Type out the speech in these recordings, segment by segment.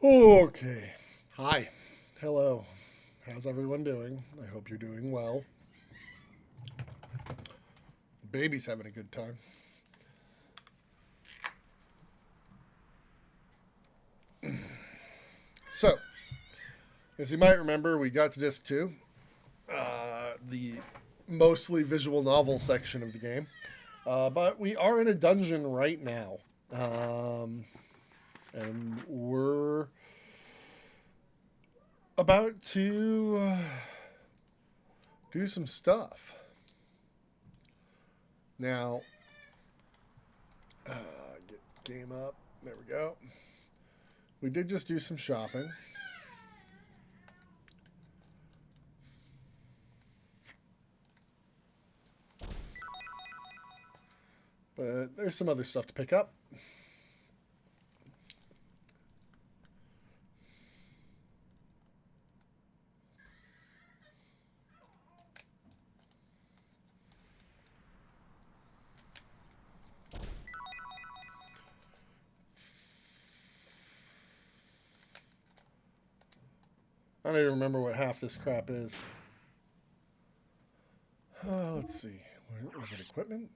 Okay. Hi. Hello. How's everyone doing? I hope you're doing well. The baby's having a good time. So, as you might remember, we got to disc two, the mostly visual novel section of the game. But we are in a dungeon right now. And we're about to do some stuff. Now, get game up. There we go. We did just do some shopping. But there's some other stuff to pick up. I don't even remember what half this crap is. Let's see. Was it equipment?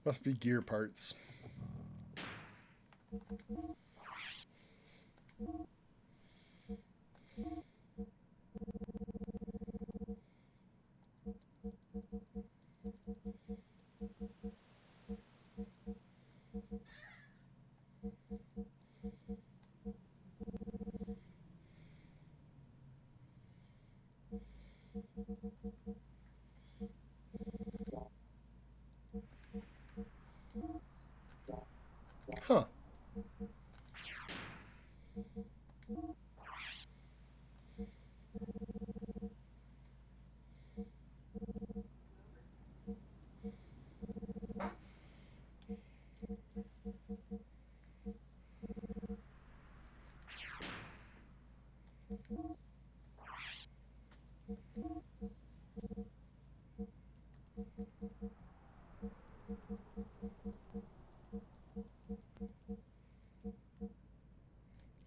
Must be gear parts. Huh.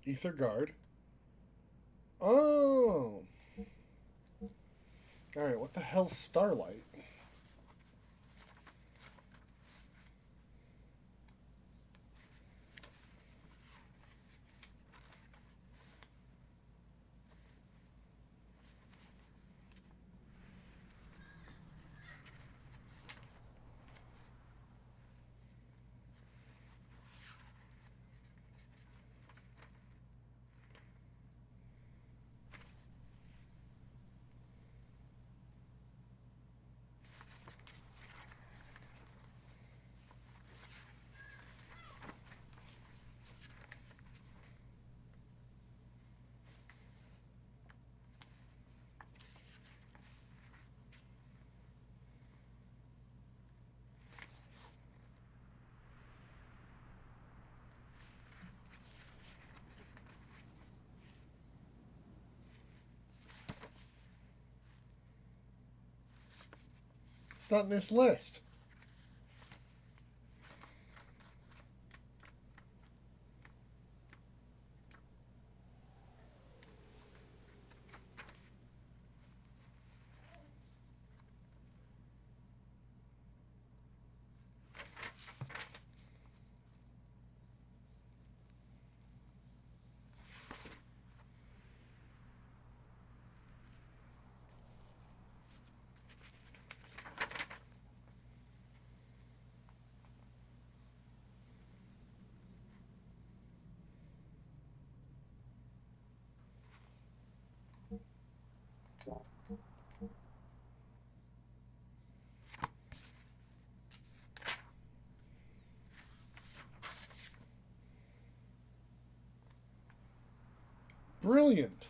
Ether guard. Oh. Alright, what the hell's Starlight? It's not in this list. Brilliant.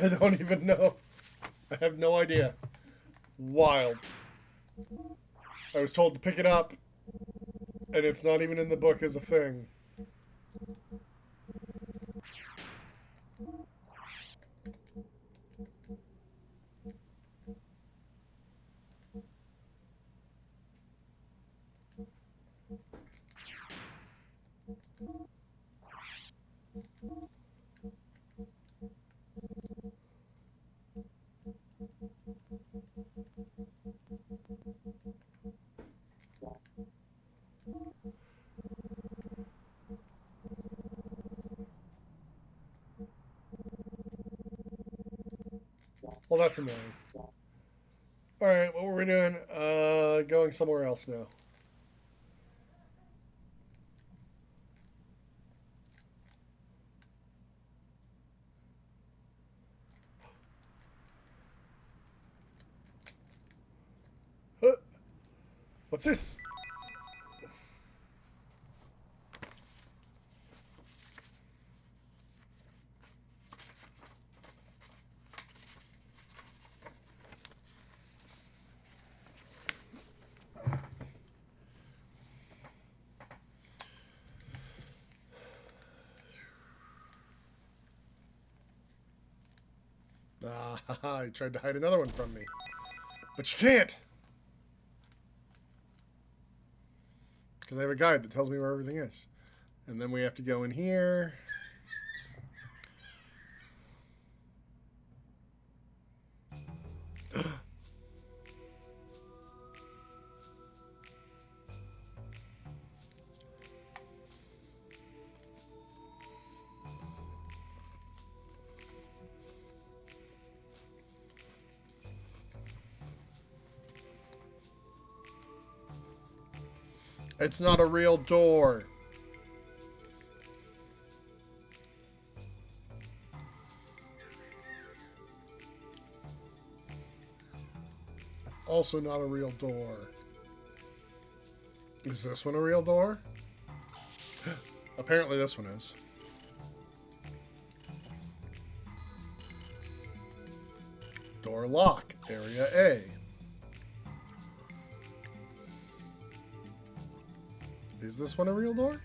I don't even know. I have no idea. Wild. I was told to pick it up, and it's not even in the book as a thing. Well, that's annoying. Alright, what were we doing? Going somewhere else now. Huh. What's this? Ah, he tried to hide another one from me. But you can't! Because I have a guide that tells me where everything is. And then we have to go in here. It's not a real door. Also not a real door. Is this one a real door? Apparently this one is. Door lock. Area A. Is this one a real door?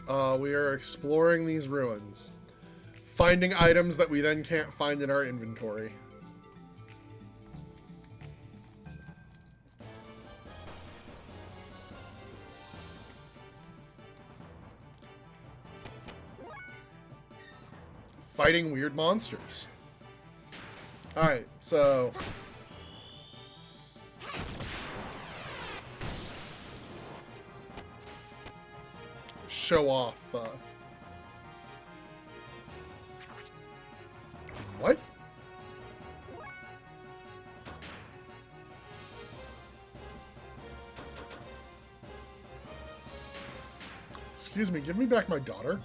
Oh. We are exploring these ruins. Finding items that we then can't find in our inventory. Fighting weird monsters. Alright, so... show off, What? Excuse me, give me back my daughter.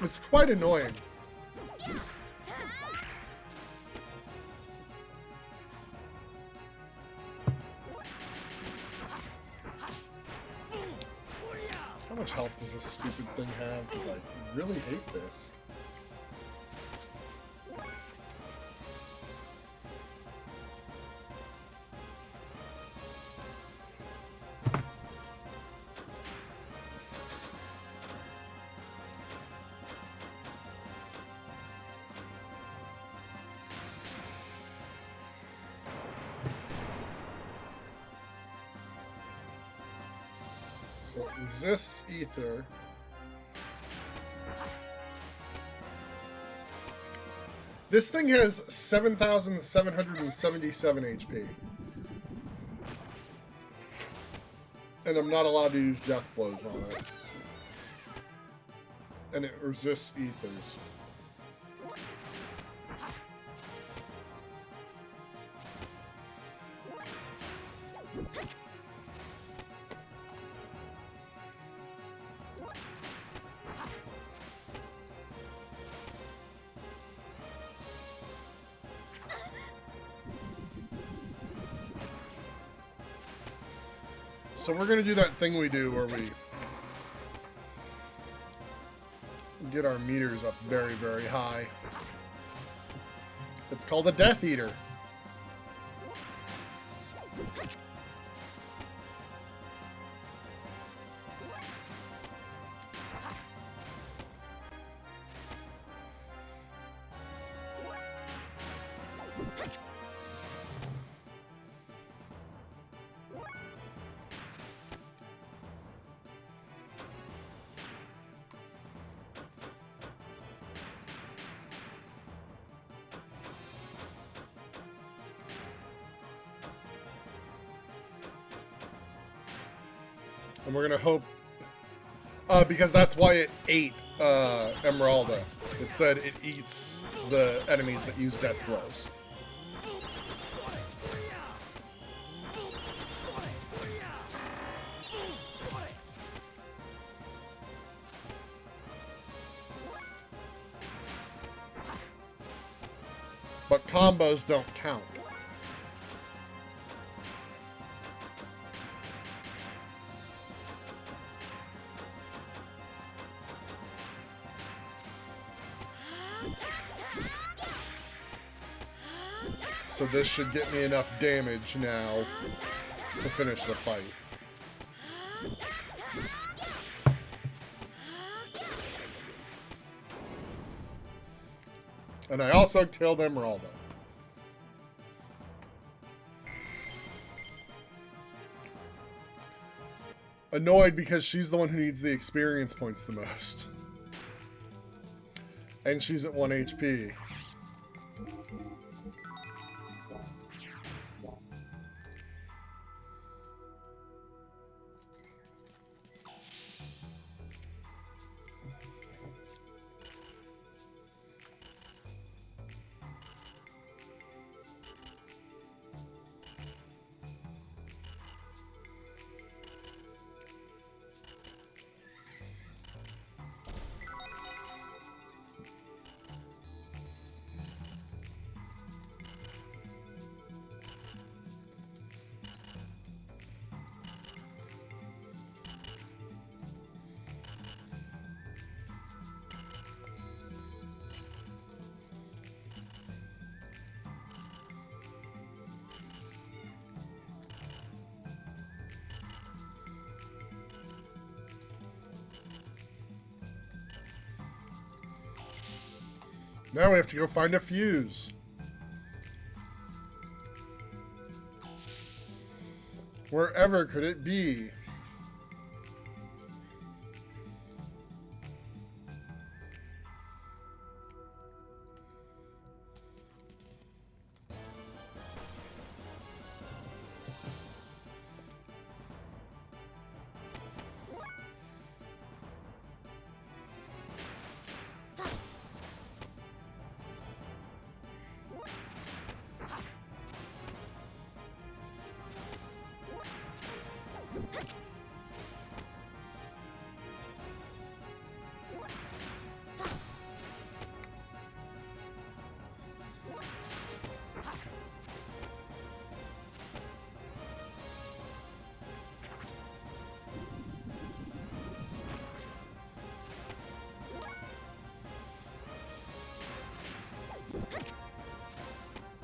It's quite annoying. How much health does this stupid thing have? Because I really hate this. So it resists ether. This thing has 7,777 HP. And I'm not allowed to use death blows on it. And it resists ethers. So we're going to do that thing we do where we get our meters up very, very high. It's called a Death Eater. And we're gonna hope, because that's why it ate Emeralda. It said it eats the enemies that use death blows. But combos don't count. So this should get me enough damage now to finish the fight. And I also killed Emeralda. Annoyed because she's the one who needs the experience points the most. And she's at 1 HP. Now we have to go find a fuse. Wherever could it be?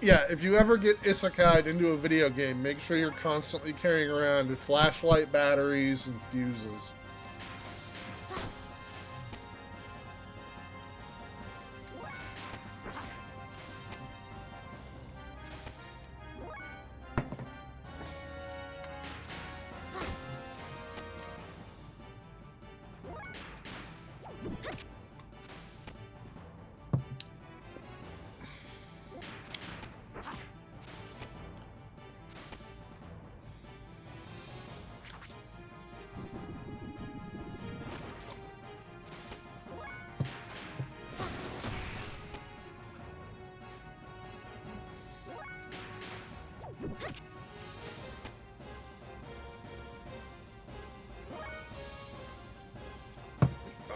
Yeah, if you ever get isekai'd into a video game, make sure you're constantly carrying around flashlight batteries and fuses.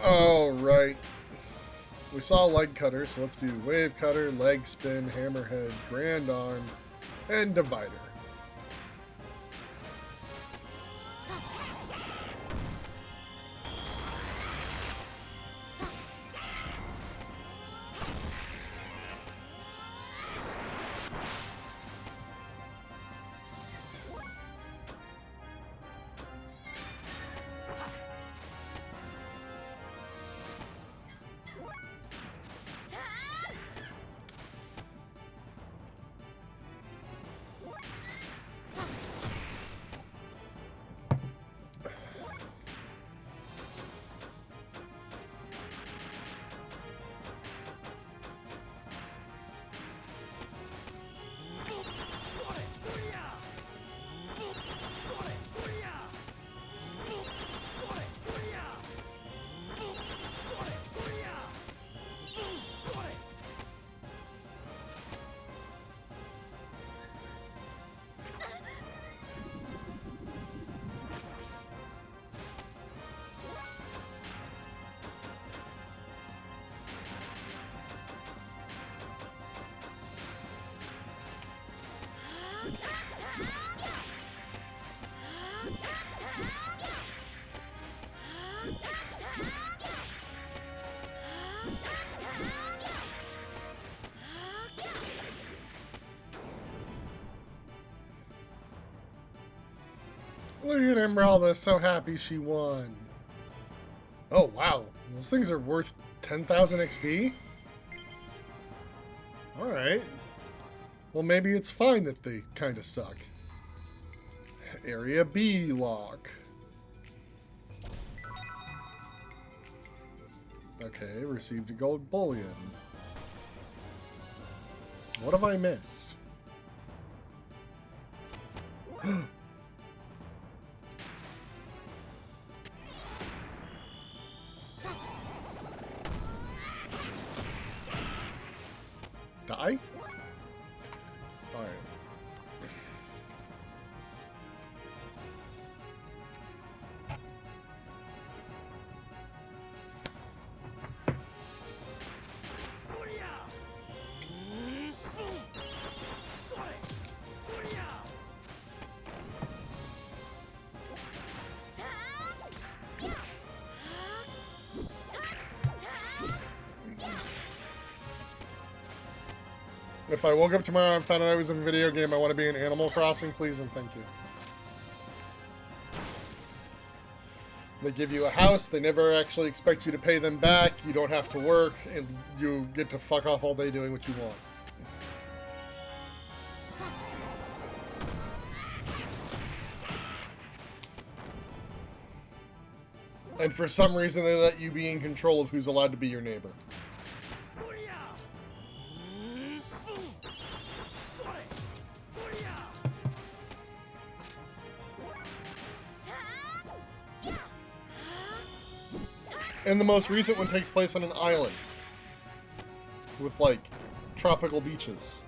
Oh, right. We saw leg cutter, so let's do wave cutter, leg spin, hammerhead, grand arm, and divider. Look at Emeralda, so happy she won. Oh, wow. Those things are worth 10,000 XP? Alright. Well, maybe it's fine that they kind of suck. Area B lock. Okay, received a gold bullion. What have I missed? Die? Alright. If I woke up tomorrow and found out I was in a video game, I want to be in Animal Crossing, please and thank you. They give you a house, they never actually expect you to pay them back, you don't have to work, and you get to fuck off all day doing what you want. And for some reason they let you be in control of who's allowed to be your neighbor. And the most recent one takes place on an island with, like, tropical beaches.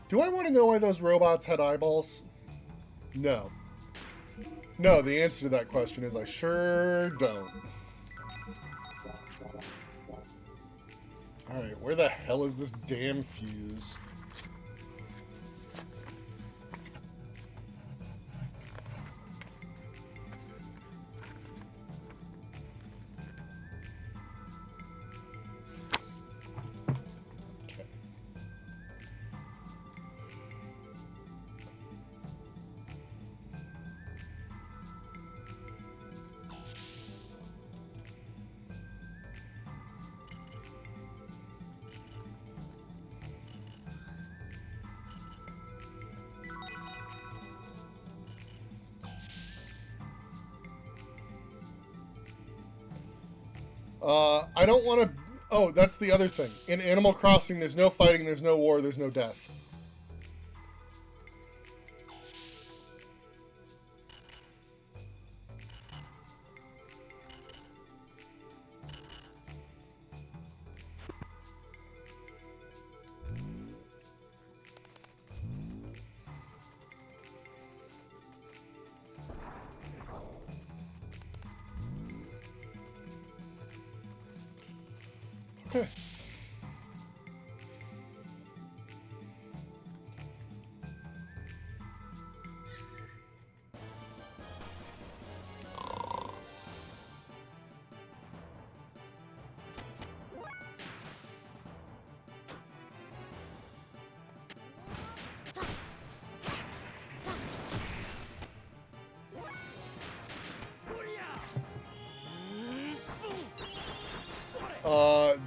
Do I want to know why those robots had eyeballs? No. No, the answer to that question is I sure don't. Alright, where the hell is this damn fuse? I don't want to... Oh, that's the other thing. In Animal Crossing, there's no fighting, there's no war, there's no death.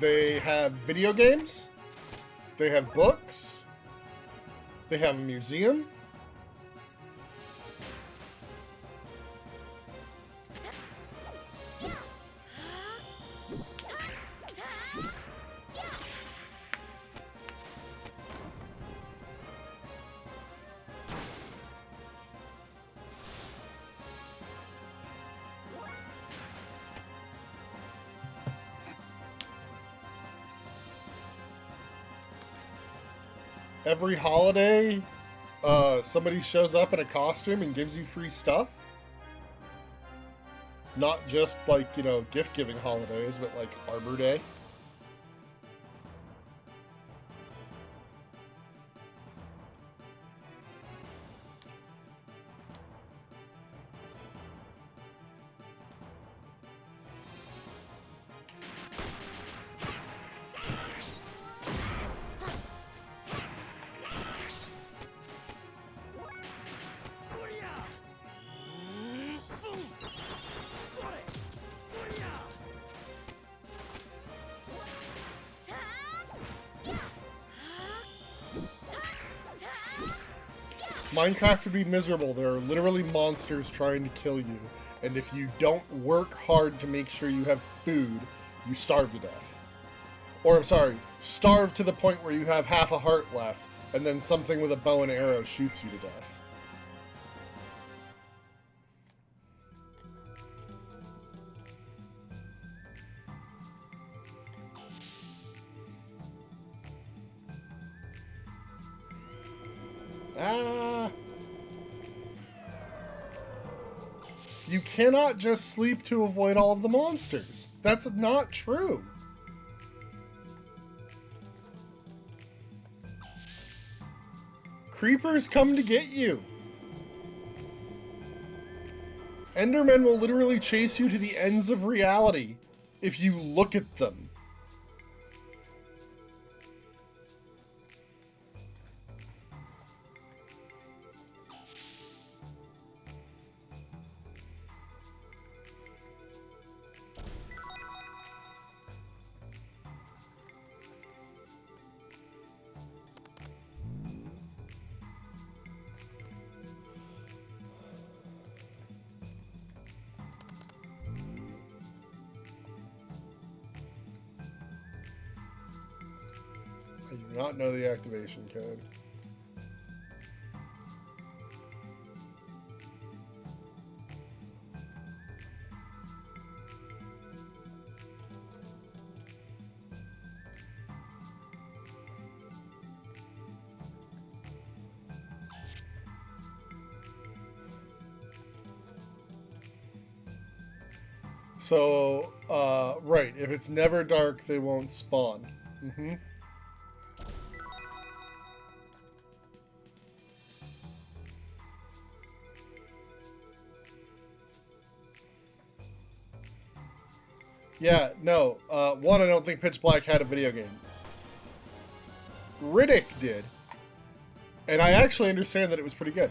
They have video games. They have books. They have a museum. Every holiday, somebody shows up in a costume and gives you free stuff. Not just like, you know, gift-giving holidays, but like Arbor Day. Minecraft would be miserable. There are literally monsters trying to kill you. And if you don't work hard to make sure you have food, you starve to death. Or, I'm sorry, starve to the point where you have half a heart left, and then something with a bow and arrow shoots you to death. You cannot just sleep to avoid all of the monsters. That's not true. Creepers come to get you. Endermen will literally chase you to the ends of reality if you look at them. I do not know the activation code. So, right, if it's never dark, they won't spawn. Mm-hmm. Yeah, no. One, I don't think Pitch Black had a video game. Riddick did. And I actually understand that it was pretty good.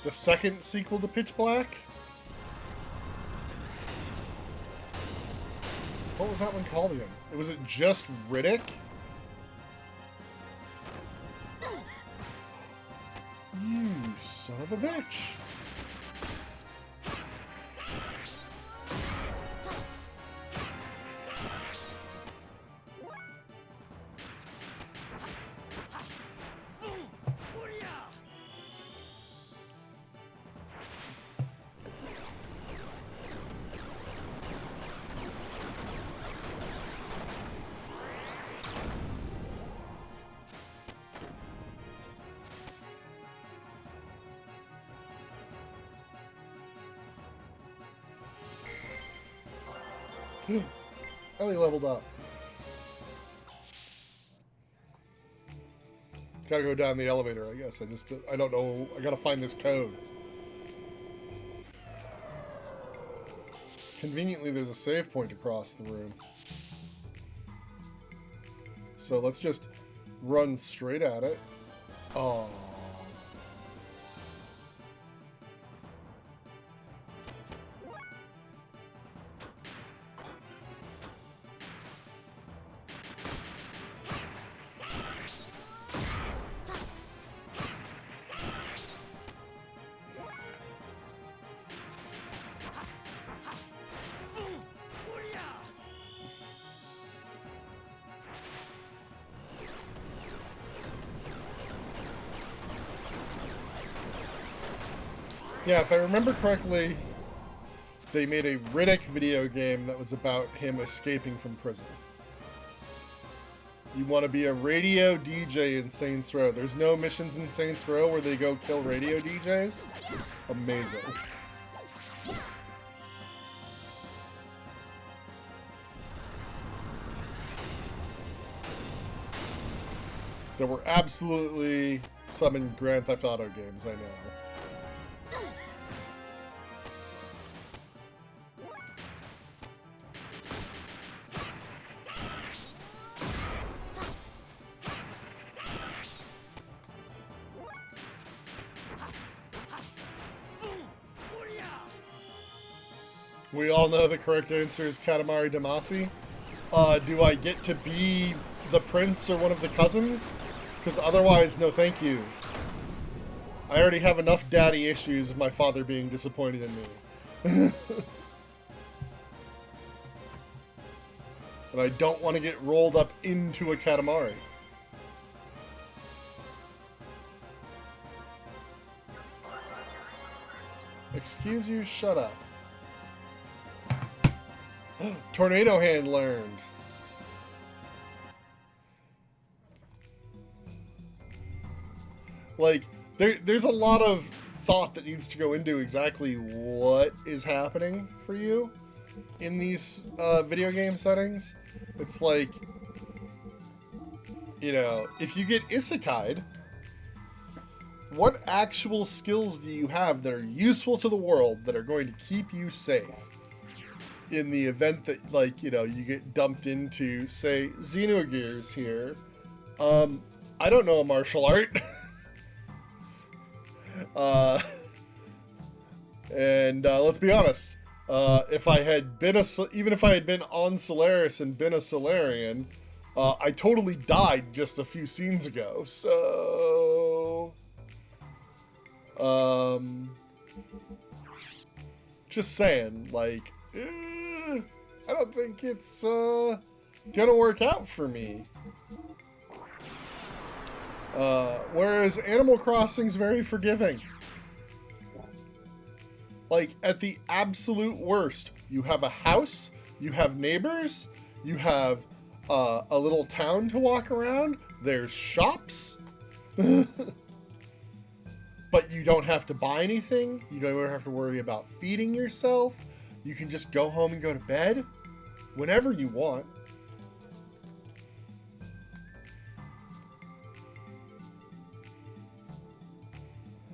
The second sequel to Pitch Black? What was that one called again? Was it just Riddick? You son of a bitch. Ellie leveled up. Gotta go down the elevator, I guess. I don't know. I gotta find this code. Conveniently, there's a save point across the room. So let's just run straight at it. Oh. Yeah, if I remember correctly, they made a Riddick video game that was about him escaping from prison. You want to be a radio DJ in Saints Row. There's no missions in Saints Row where they go kill radio DJs. Amazing. There were absolutely some in Grand Theft Auto games, I know. We all know the correct answer is Katamari Damacy. Do I get to be the prince or one of the cousins? Because otherwise, no thank you. I already have enough daddy issues of my father being disappointed in me. And I don't want to get rolled up into a Katamari. Excuse you, shut up. Tornado Hand learned. Like, there's a lot of thought that needs to go into exactly what is happening for you in these video game settings. It's like, you know, if you get isekai'd, what actual skills do you have that are useful to the world that are going to keep you safe? In the event that, like, you know, you get dumped into, say, Xenogears here. I don't know a martial art. Let's be honest. If I had been even if I had been on Solaris and been a Solarian, I totally died just a few scenes ago. So, just saying, like, I don't think it's gonna work out for me. Whereas Animal Crossing's very forgiving. Like, at the absolute worst, you have a house, you have neighbors, you have a little town to walk around, there's shops, but you don't have to buy anything, you don't have to worry about feeding yourself, you can just go home and go to bed whenever you want.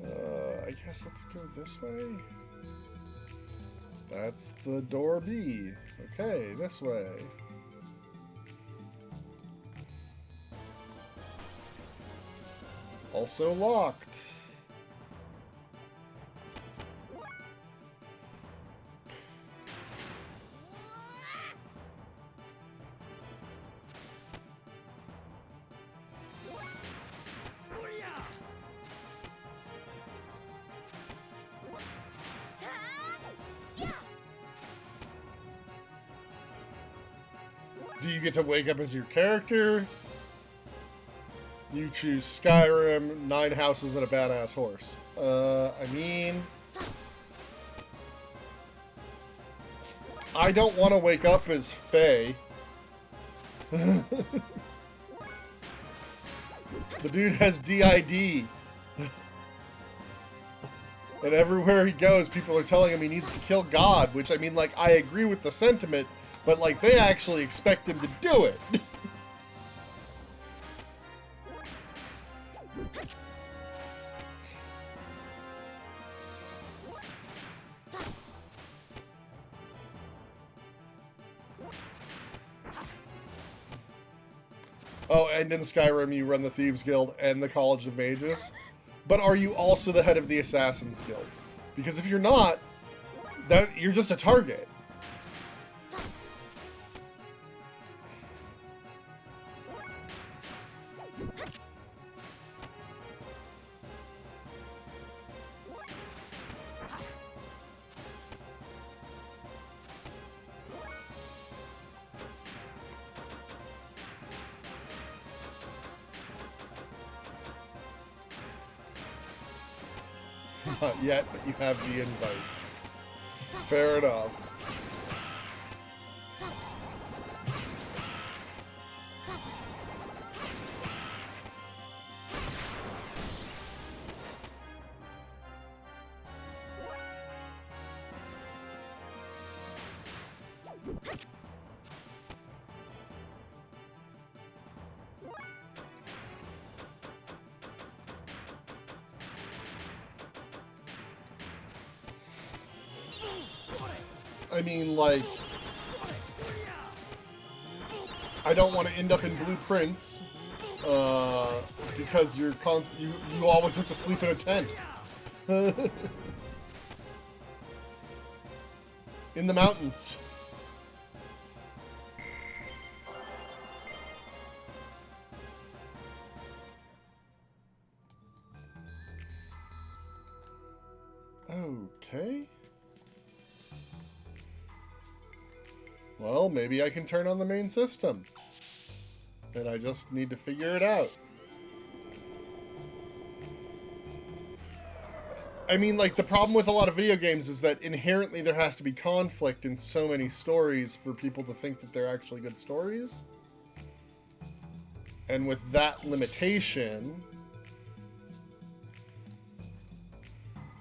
I guess let's go this way. That's the door B. Okay, this way. Also locked. Do you get to wake up as your character? You choose Skyrim, 9 houses, and a badass horse. I mean, I don't want to wake up as Faye. The dude has DID. And everywhere he goes, people are telling him he needs to kill God, which, I mean, like, I agree with the sentiment, But, like, they actually expect him to do it. Oh, and in Skyrim you run the Thieves Guild and the College of Mages. But are you also the head of the Assassins Guild? Because if you're not, you're just a target. Not yet, but you have the invite. Fair enough. I mean, like, I don't want to end up in blueprints, because you always have to sleep in a tent. In the mountains. Okay. Well, maybe I can turn on the main system. Then I just need to figure it out. I mean, like, the problem with a lot of video games is that inherently there has to be conflict in so many stories for people to think that they're actually good stories. And with that limitation...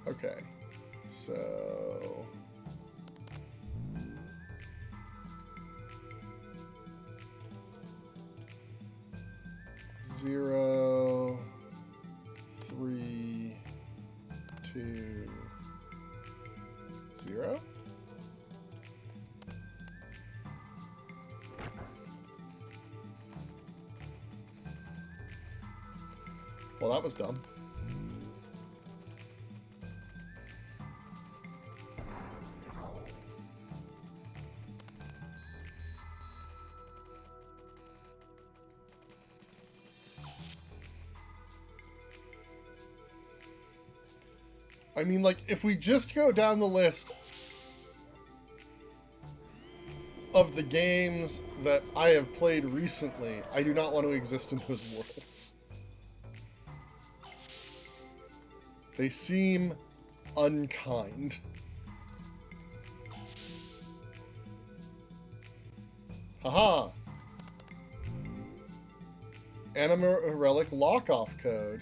Okay. So... 0, 3, 2, 0. Well, that was dumb. I mean, like, if we just go down the list of the games that I have played recently, I do not want to exist in those worlds. They seem unkind. Haha! Anima Relic lock-off code.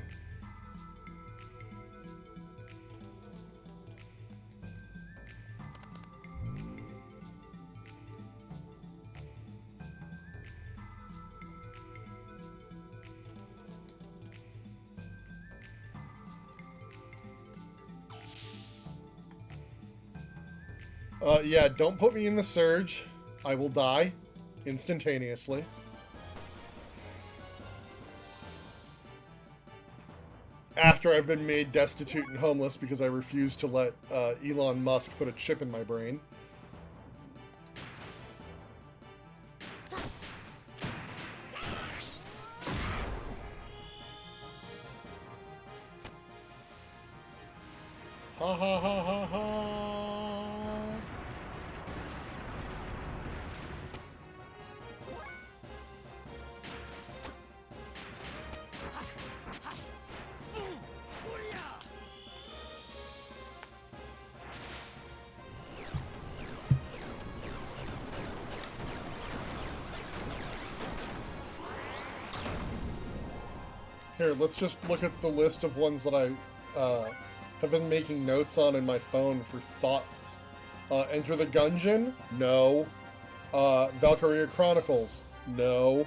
Yeah, don't put me in the surge. I will die instantaneously. After I've been made destitute and homeless because I refuse to let Elon Musk put a chip in my brain. Ha ha ha ha ha! Here, let's just look at the list of ones that I have been making notes on in my phone for thoughts. Enter the Gungeon? No. Valkyria Chronicles, no.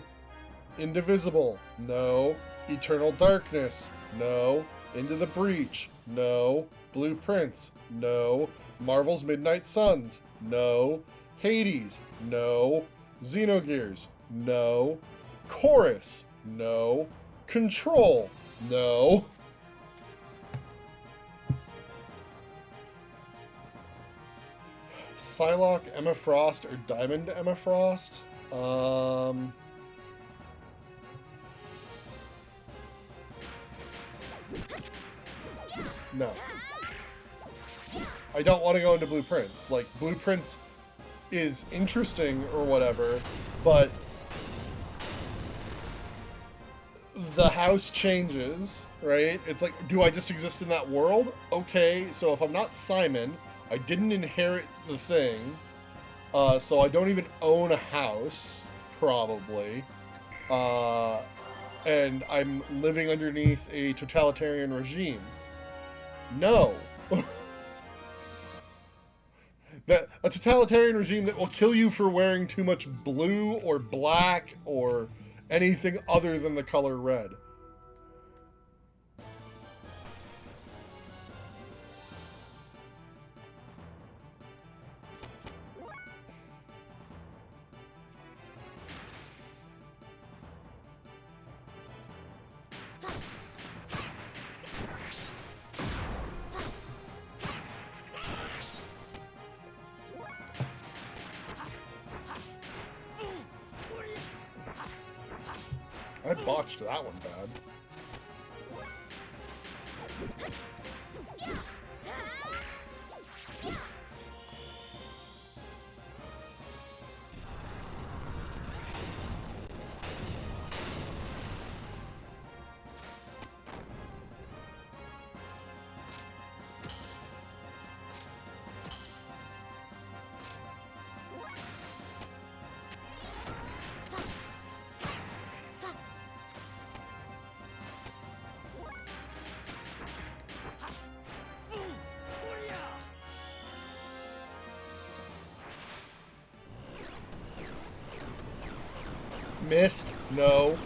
Indivisible, no. Eternal Darkness, no. Into the Breach, no. Blueprints, no. Marvel's Midnight Suns, no. Hades, no. Xenogears, no. Chorus, no. Control, no. Psylocke, Emma Frost, or Diamond Emma Frost? No. I don't want to go into Blueprints. Like, Blueprints is interesting or whatever, but the house changes, right? It's like, do I just exist in that world? Okay, so if I'm not Simon, I didn't inherit the thing, so I don't even own a house, probably, and I'm living underneath a totalitarian regime. No. That a totalitarian regime that will kill you for wearing too much blue or black or anything other than the color red. I botched that one bad. Missed? No.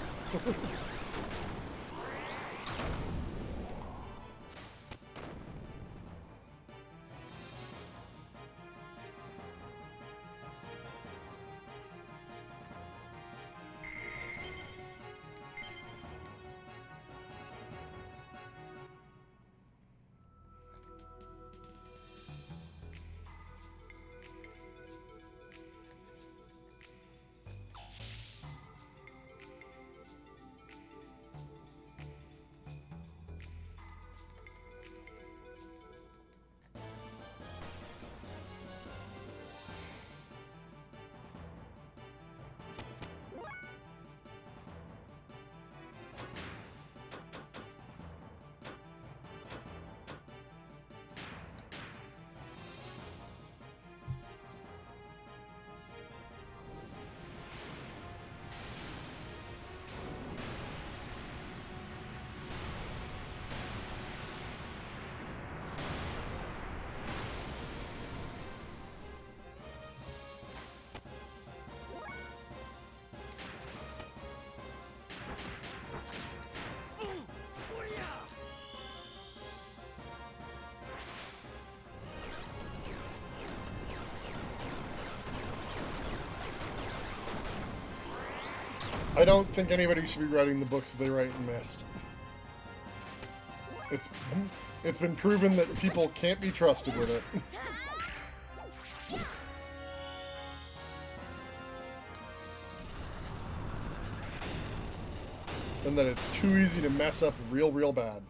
I don't think anybody should be writing the books that they write in Mist. It's been proven that people can't be trusted with it. And that it's too easy to mess up real bad.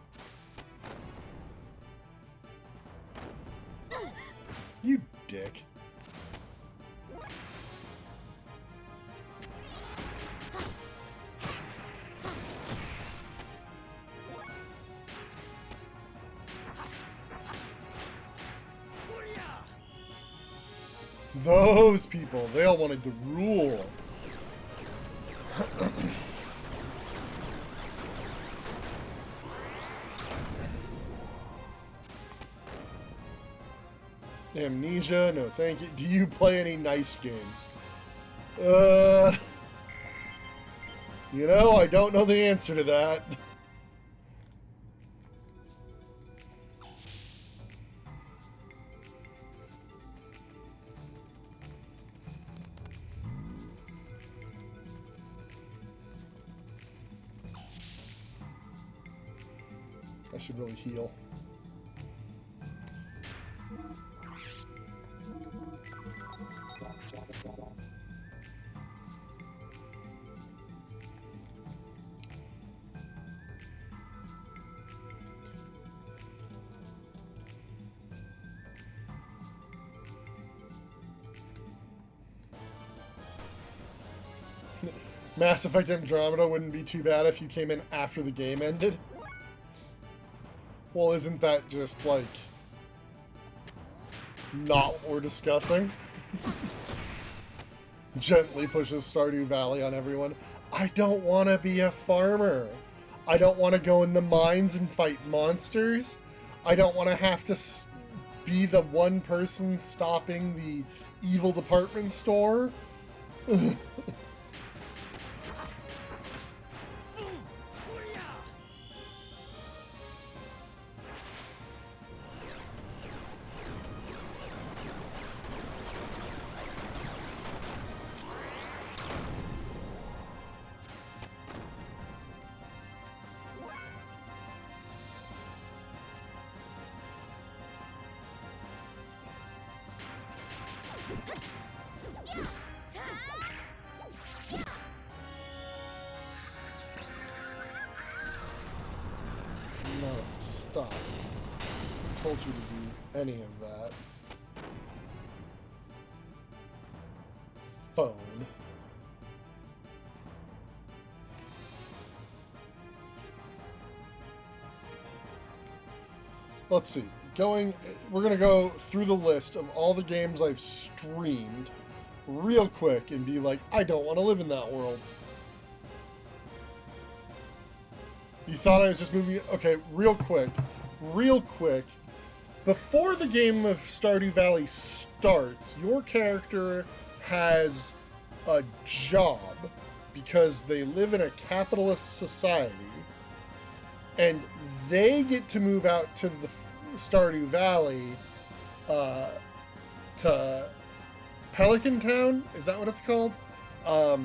You dick. Those people, they all wanted to rule. Amnesia, no thank you. Do you play any nice games? Uh, you know, I don't know the answer to that. I should really heal. Mass Effect Andromeda wouldn't be too bad if you came in after the game ended. Well, isn't that just, like, not what we're discussing? Gently pushes Stardew Valley on everyone. I don't want to be a farmer. I don't want to go in the mines and fight monsters. I don't want to have to be the one person stopping the evil department store. No, stop. I told you to do any of that. Phone. Let's see. We're gonna go through the list of all the games I've streamed real quick and be like, I don't want to live in that world. You thought I was just moving... Okay, real quick. Before the game of Stardew Valley starts, your character has a job because they live in a capitalist society, and they get to move out to the Stardew Valley, to Pelican Town? Is that what it's called? Or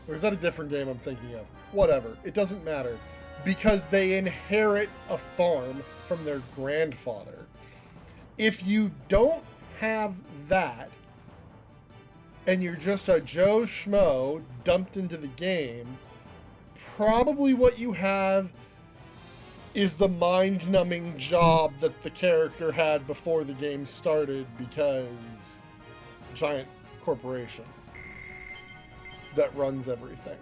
is that a different game I'm thinking of? Whatever. It doesn't matter. Because they inherit a farm from their grandfather. If you don't have that, and you're just a Joe Schmo dumped into the game, probably what you have is the mind-numbing job that the character had before the game started, because giant corporation that runs everything.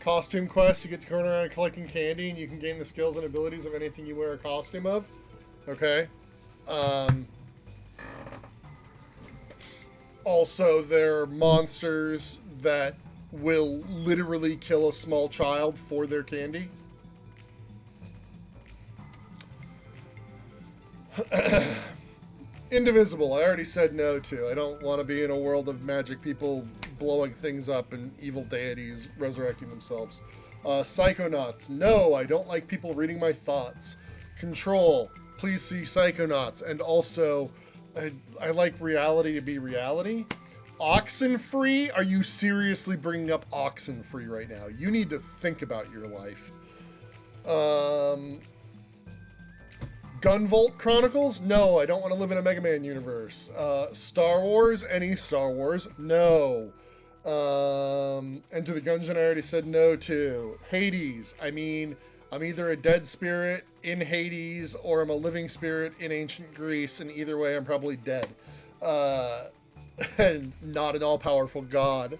Costume quest, you get to go around collecting candy, and you can gain the skills and abilities of anything you wear a costume of. Okay. Also, there are monsters that will literally kill a small child for their candy. Indivisible, I already said no to. I don't want to be in a world of magic people blowing things up and evil deities resurrecting themselves. Psychonauts, no, I don't like people reading my thoughts. Control, please see Psychonauts. And also, I like reality to be reality. Oxenfree? Are you seriously bringing up Oxenfree right now? You need to think about your life. Gunvolt Chronicles? No, I don't want to live in a Mega Man universe. Star Wars? Any Star Wars? No. Enter the Gungeon, I already said no to. Hades? I mean, I'm either a dead spirit in Hades or I'm a living spirit in ancient Greece, and either way I'm probably dead. And not an all-powerful god.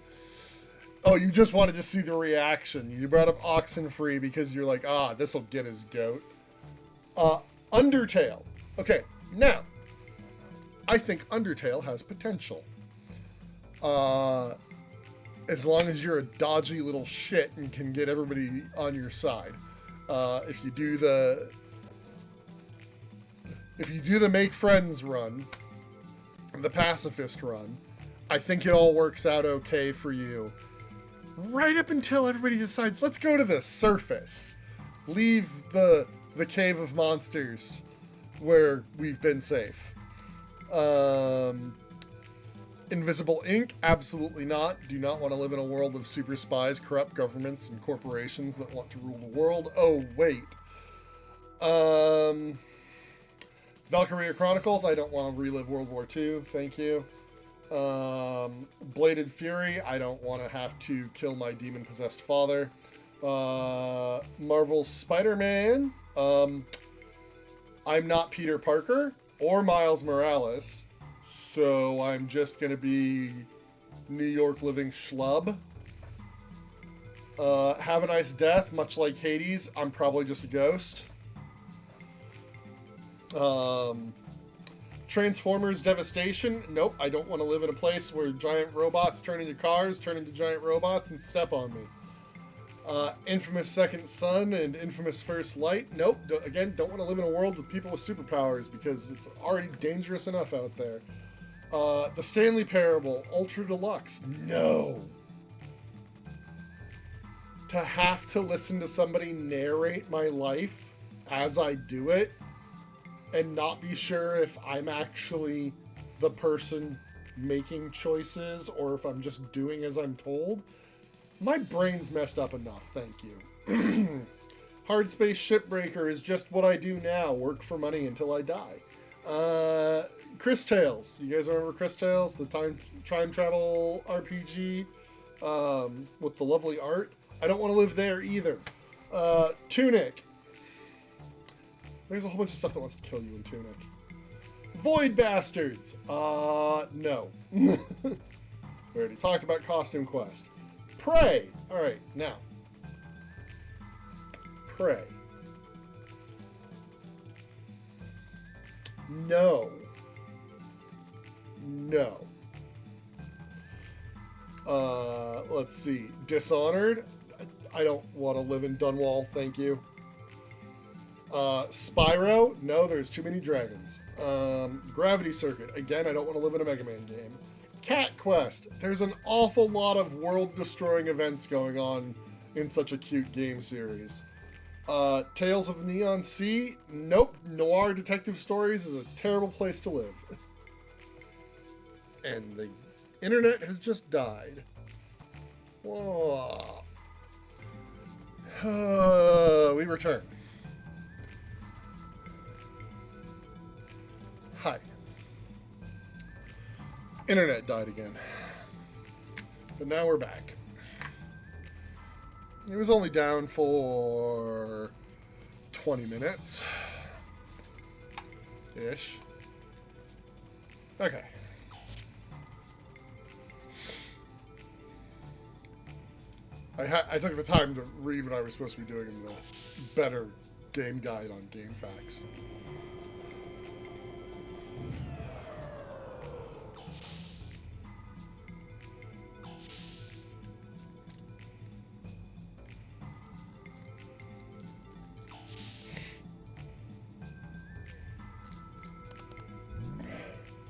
Oh, you just wanted to see the reaction. You brought up Oxenfree because you're like, this'll get his goat. Undertale. Okay, now, I think Undertale has potential. As long as you're a dodgy little shit and can get everybody on your side. If you do the make friends run, the pacifist run, I think it all works out okay for you. Right up until everybody decides, let's go to the surface. Leave the cave of monsters where we've been safe. Invisible ink? Absolutely not. Do not want to live in a world of super spies, corrupt governments, and corporations that want to rule the world. Oh, wait. Valkyria Chronicles? I don't want to relive World War II. Thank you. Bladed Fury? I don't want to have to kill my demon-possessed father. Marvel's Spider-Man? I'm not Peter Parker or Miles Morales. So I'm just going to be New York living schlub. Have a Nice Death, much like Hades, I'm probably just a ghost. Transformers Devastation, nope, I don't want to live in a place where giant robots turn into cars, turn into giant robots, and step on me. Infamous Second Son and Infamous First Light, nope, again, don't want to live in a world with people with superpowers because it's already dangerous enough out there. The Stanley Parable, Ultra Deluxe, no. To have to listen to somebody narrate my life as I do it and not be sure if I'm actually the person making choices or if I'm just doing as I'm told, my brain's messed up enough, thank you. Hard Space Shipbreaker is just what I do now, work for money until I die. Chris Tales. You guys remember Chris Tales? The time travel RPG with the lovely art? I don't want to live there either. Tunic. There's a whole bunch of stuff that wants to kill you in Tunic. Void Bastards. No. We already talked about Costume Quest. Prey. Alright, now. Prey. No. No. Let's see. Dishonored. I don't want to live in Dunwall, thank you. Spyro. No, there's too many dragons. Gravity Circuit. Again, I don't want to live in a Mega Man game. Cat Quest. There's an awful lot of world-destroying events going on in such a cute game series. Tales of the Neon Sea. Nope. Noir detective stories is a terrible place to live. And the internet has just died. Whoa. We return. Hi. Internet died again. But now we're back. It was only down for 20 minutes. Ish. Okay. I took the time to read what I was supposed to be doing in the better game guide on GameFAQs.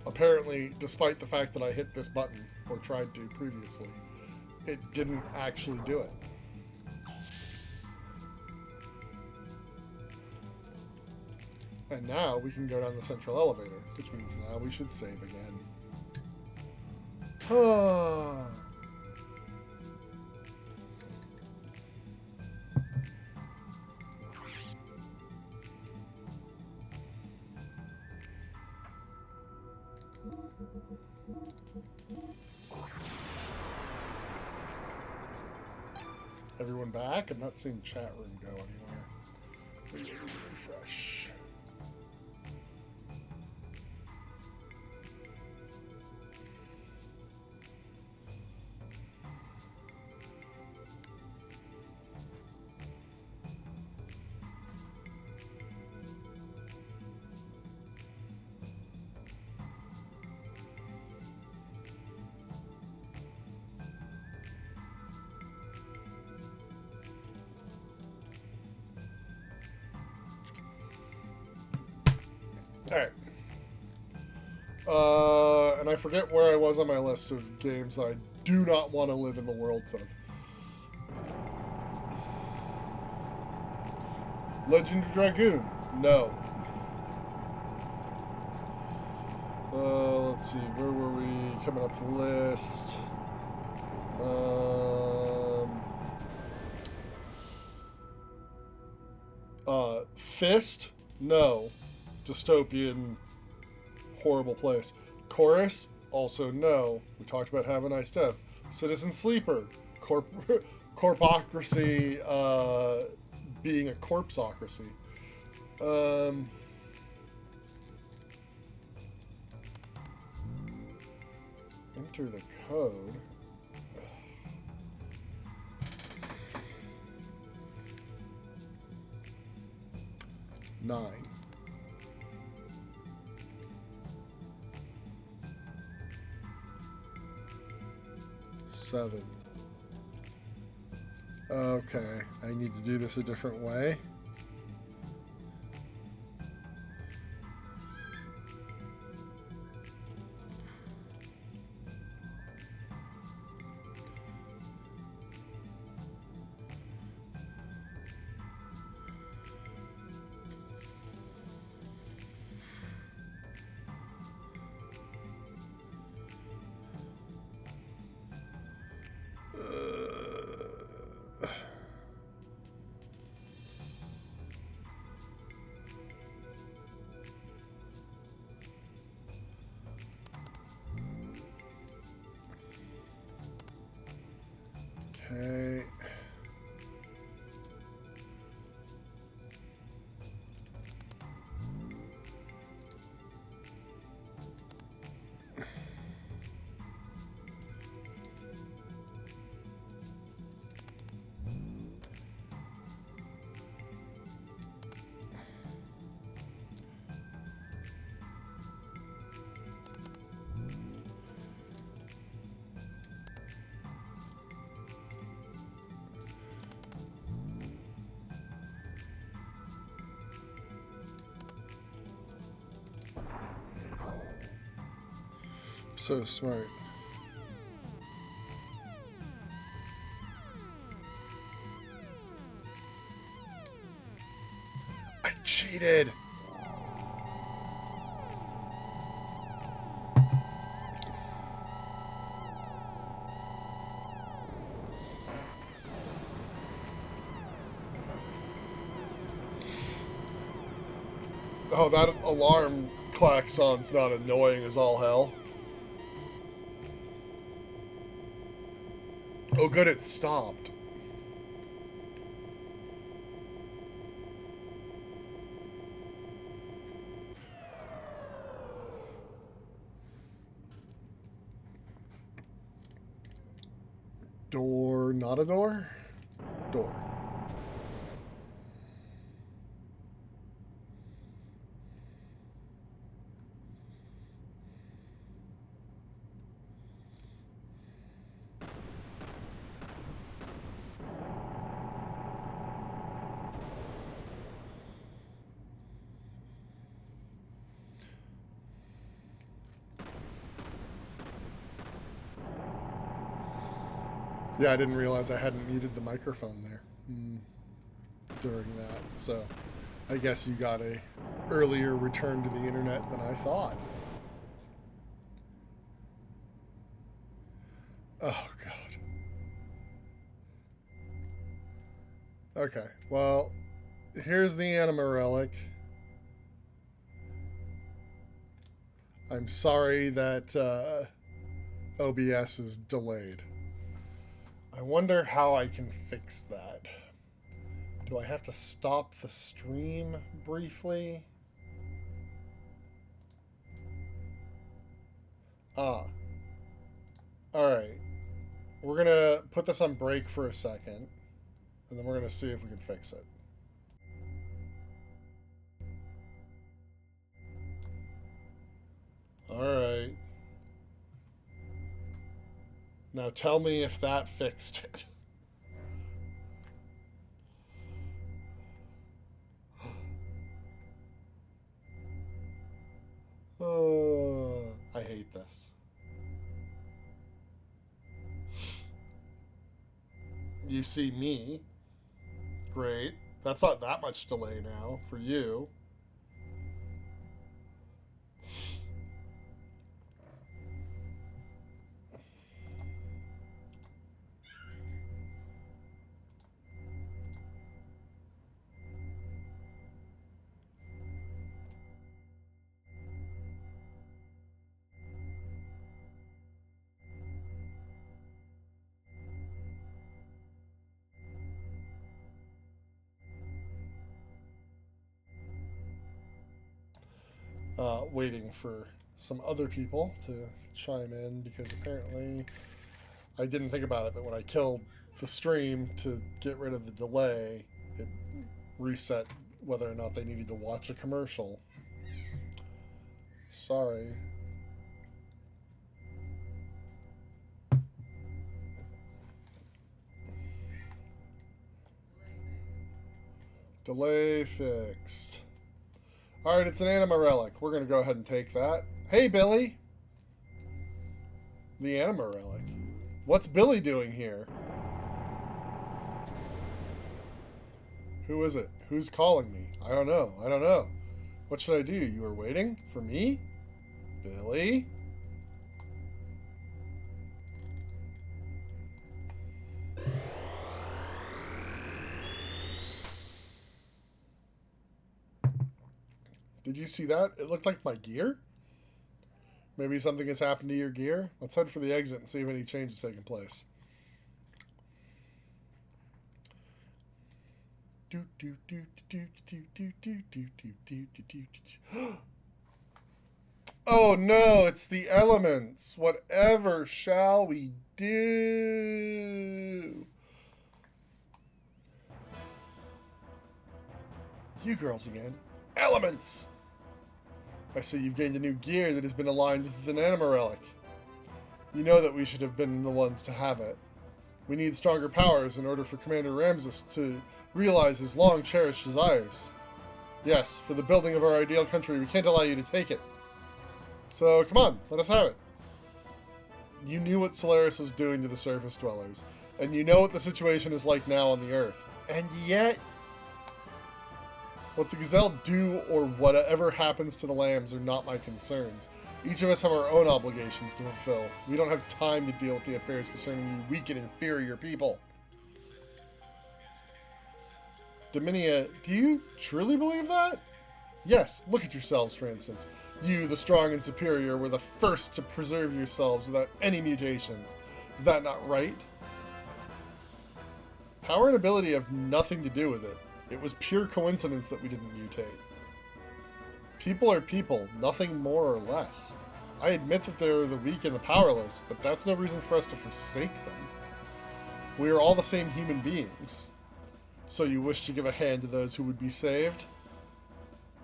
Apparently, despite the fact that I hit this button, or tried to previously, it didn't actually do it. And now we can go down the central elevator, which means now we should save again. Everyone back? I'm not seeing chat room go anywhere. Refresh. And I forget where I was on my list of games that I do not want to live in the worlds of. Legend of Dragoon. No. Let's see. Where were we coming up the list? Fist? No. Dystopian, horrible place. Chorus? Also no. We talked about Have a Nice Death. Citizen Sleeper. Corpocracy, being a corpsocracy. Enter the code. 9. 7. Okay, I need to do this a different way. Okay. So smart. I cheated. Oh, that alarm klaxon's not annoying as all hell. Oh, good, it stopped. Door, not a door? Door. Yeah, I didn't realize I hadn't muted the microphone there during that. So I guess you got a earlier return to the internet than I thought. Oh, God. Okay, well, here's the Anima Relic. I'm sorry that OBS is delayed. I wonder how I can fix that. Do I have to stop the stream briefly? Ah. Alright. We're gonna put this on break for a second, and then we're gonna see if we can fix it. Alright. Now tell me if that fixed it. Oh. You see me. Great. That's not that much delay now for you. Waiting for some other people to chime in because apparently I didn't think about it, but when I killed the stream to get rid of the delay, it reset whether or not they needed to watch a commercial. Sorry. Delay fixed. Alright, it's an Anima Relic. We're going to go ahead and take that. Hey, Billy! The Anima Relic. What's Billy doing here? Who is it? Who's calling me? I don't know. I don't know. What should I do? You were waiting for me? Billy? Did you see that? It looked like my gear? Maybe something has happened to your gear? Let's head for the exit and see if any change has taken place. Oh no, it's the elements. Whatever shall we do? You girls again. Elements! I see you've gained a new gear that has been aligned with an Anima Relic. You know that we should have been the ones to have it. We need stronger powers in order for Commander Ramses to realize his long-cherished desires. Yes, for the building of our ideal country, we can't allow you to take it. So, come on, let us have it. You knew what Solaris was doing to the surface dwellers, and you know what the situation is like now on the Earth. And yet, what the Gazelle do or whatever happens to the lambs are not my concerns. Each of us have our own obligations to fulfill. We don't have time to deal with the affairs concerning you weak and inferior people. Dominia, do you truly believe that? Yes, look at yourselves, for instance. You, the strong and superior, were the first to preserve yourselves without any mutations. Is that not right? Power and ability have nothing to do with it. It was pure coincidence that we didn't mutate. People are people, nothing more or less. I admit that they're the weak and the powerless, but that's no reason for us to forsake them. We are all the same human beings. So you wish to give a hand to those who would be saved?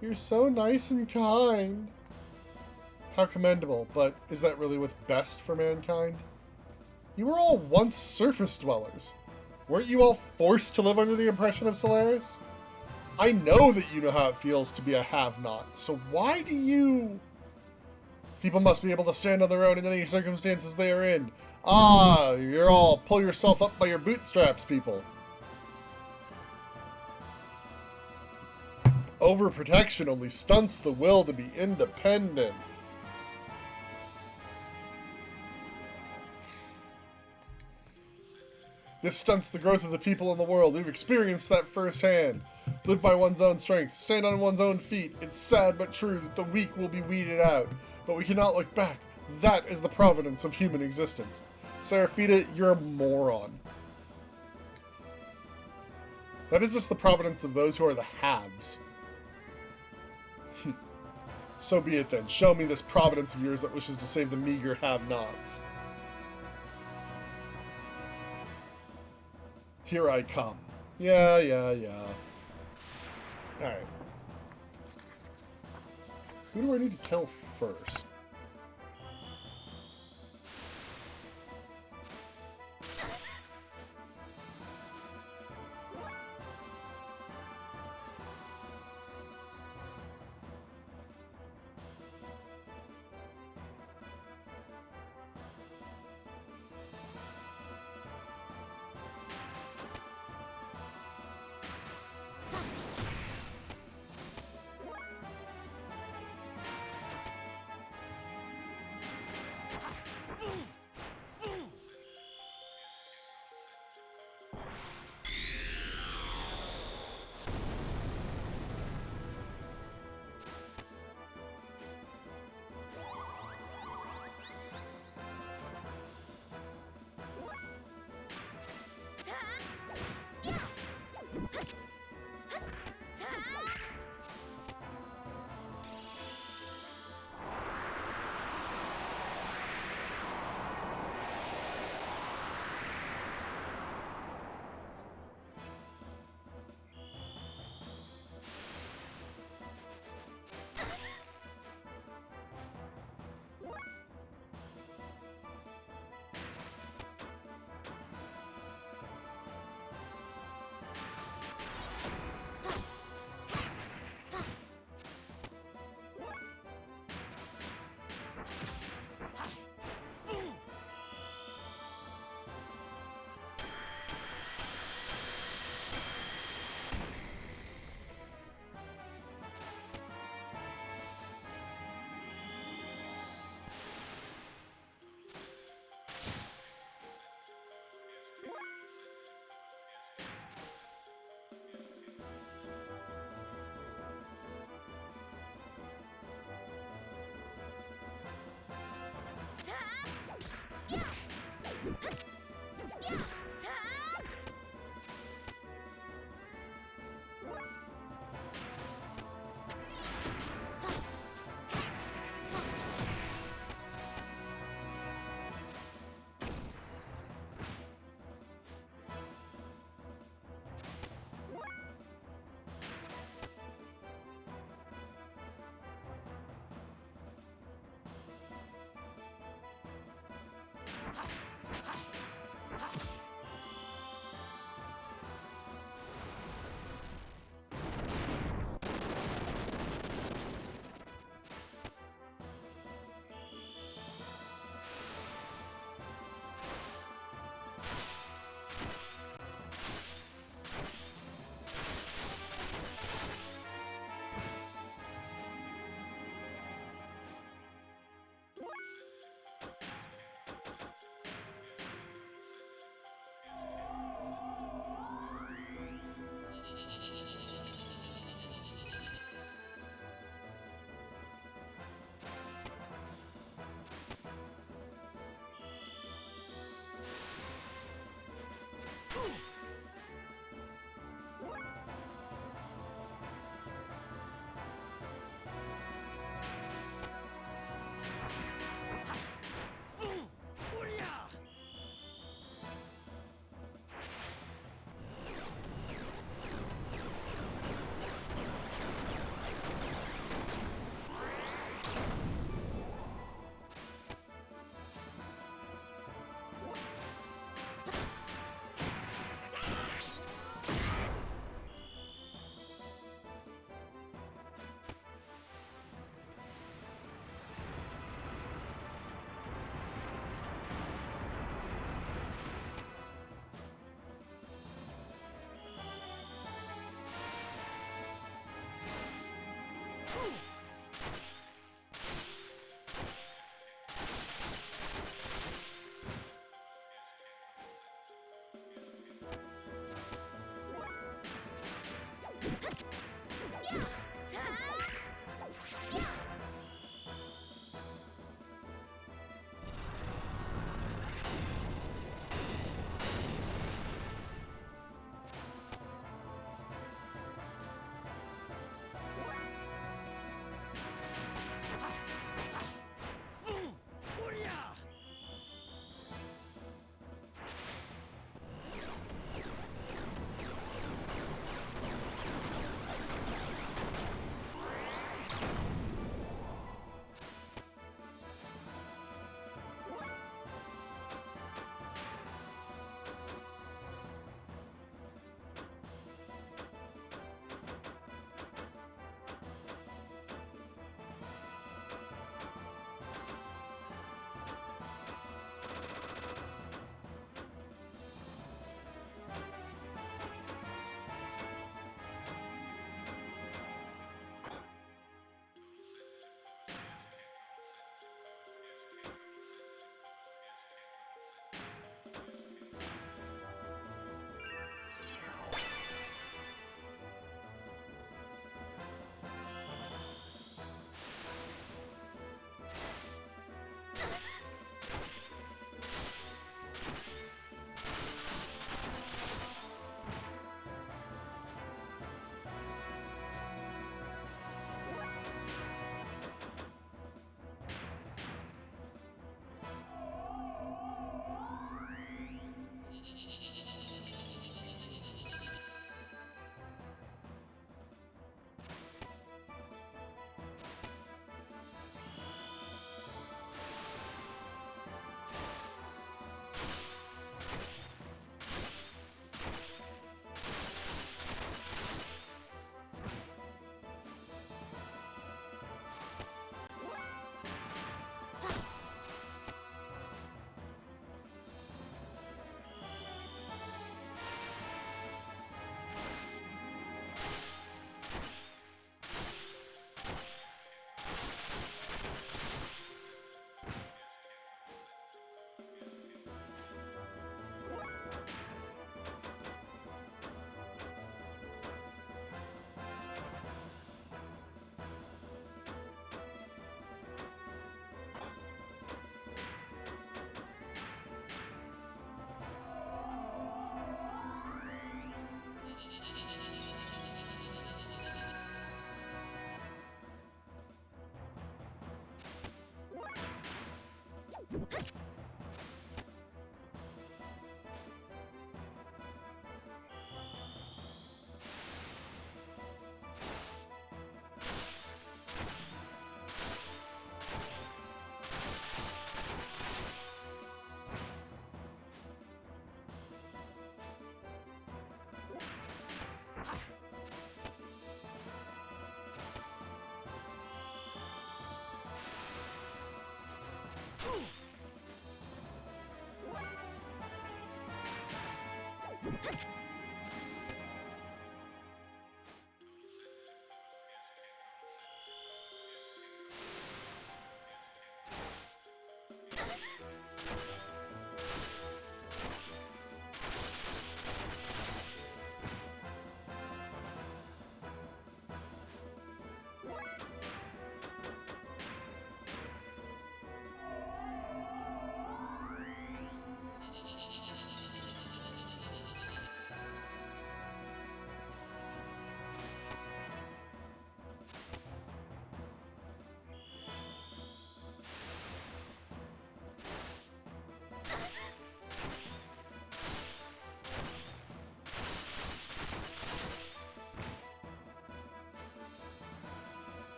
You're so nice and kind. How commendable, but is that really what's best for mankind? You were all once surface dwellers. Weren't you all forced to live under the oppression of Solaris? I know that you know how it feels to be a have-not, so why do you... People must be able to stand on their own in any circumstances they are in. Ah, you're all pull yourself up by your bootstraps, people. Overprotection only stunts the will to be independent. This stunts the growth of the people in the world. We've experienced that firsthand. Live by one's own strength. Stand on one's own feet. It's sad but true that the weak will be weeded out. But we cannot look back. That is the providence of human existence. Seraphita, you're a moron. That is just the providence of those who are the haves. So be it then. Show me this providence of yours that wishes to save the meager have-nots. Here I come. Yeah. Alright. Who do I need to kill first?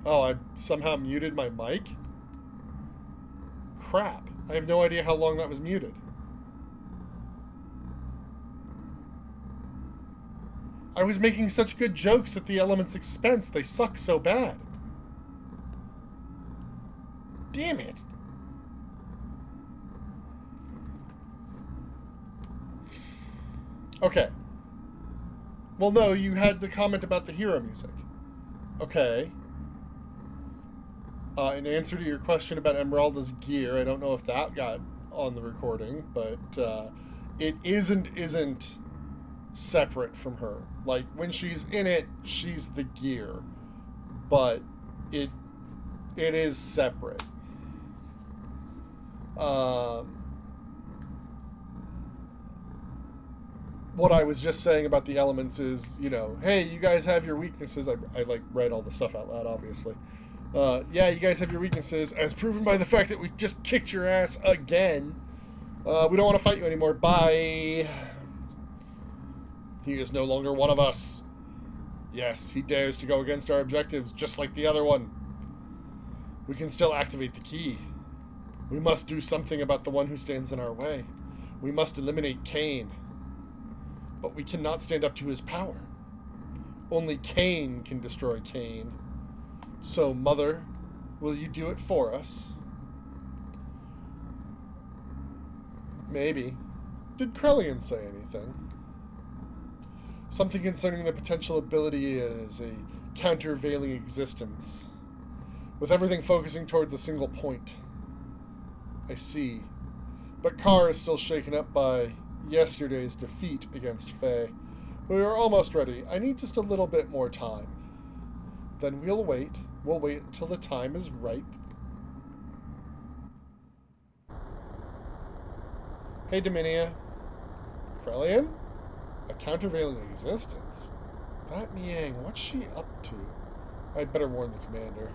Oh, I somehow muted my mic? Crap. I have no idea how long that was muted. I was making such good jokes at the element's expense. They suck so bad. Damn it. Okay. Well, no, you had the comment about the hero music. Okay. In answer to your question about Esmeralda's gear, I don't know if that got on the recording, but it isn't separate from her. Like, when she's in it, she's the gear, but it is separate. What I was just saying about the elements is, you know, hey, you guys have your weaknesses. I like read all the stuff out loud, obviously. Yeah, you guys have your weaknesses, as proven by the fact that we just kicked your ass again. We don't want to fight you anymore. Bye. He is no longer one of us. Yes, he dares to go against our objectives, just like the other one. We can still activate the key. We must do something about the one who stands in our way. We must eliminate Cain. But we cannot stand up to his power. Only Cain can destroy Cain. So, Mother, will you do it for us? Maybe. Did Krellian say anything? Something concerning the potential ability as a countervailing existence, with everything focusing towards a single point. I see. But Carr is still shaken up by yesterday's defeat against Faye. We are almost ready. I need just a little bit more time. Then we'll wait. We'll wait until the time is ripe. Hey, Dominia. Krellian? A countervailing existence? That Miang, what's she up to? I'd better warn the commander.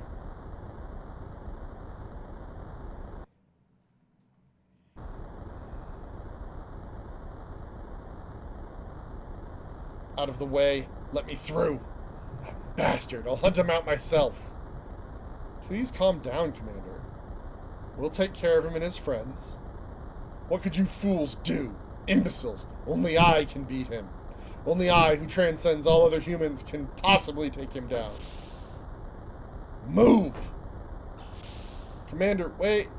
Out of the way. Let me through. That bastard. I'll hunt him out myself. Please calm down, Commander. We'll take care of him and his friends. What could you fools do? Imbeciles. Only I can beat him. Only I, who transcends all other humans, can possibly take him down. Move! Commander, wait.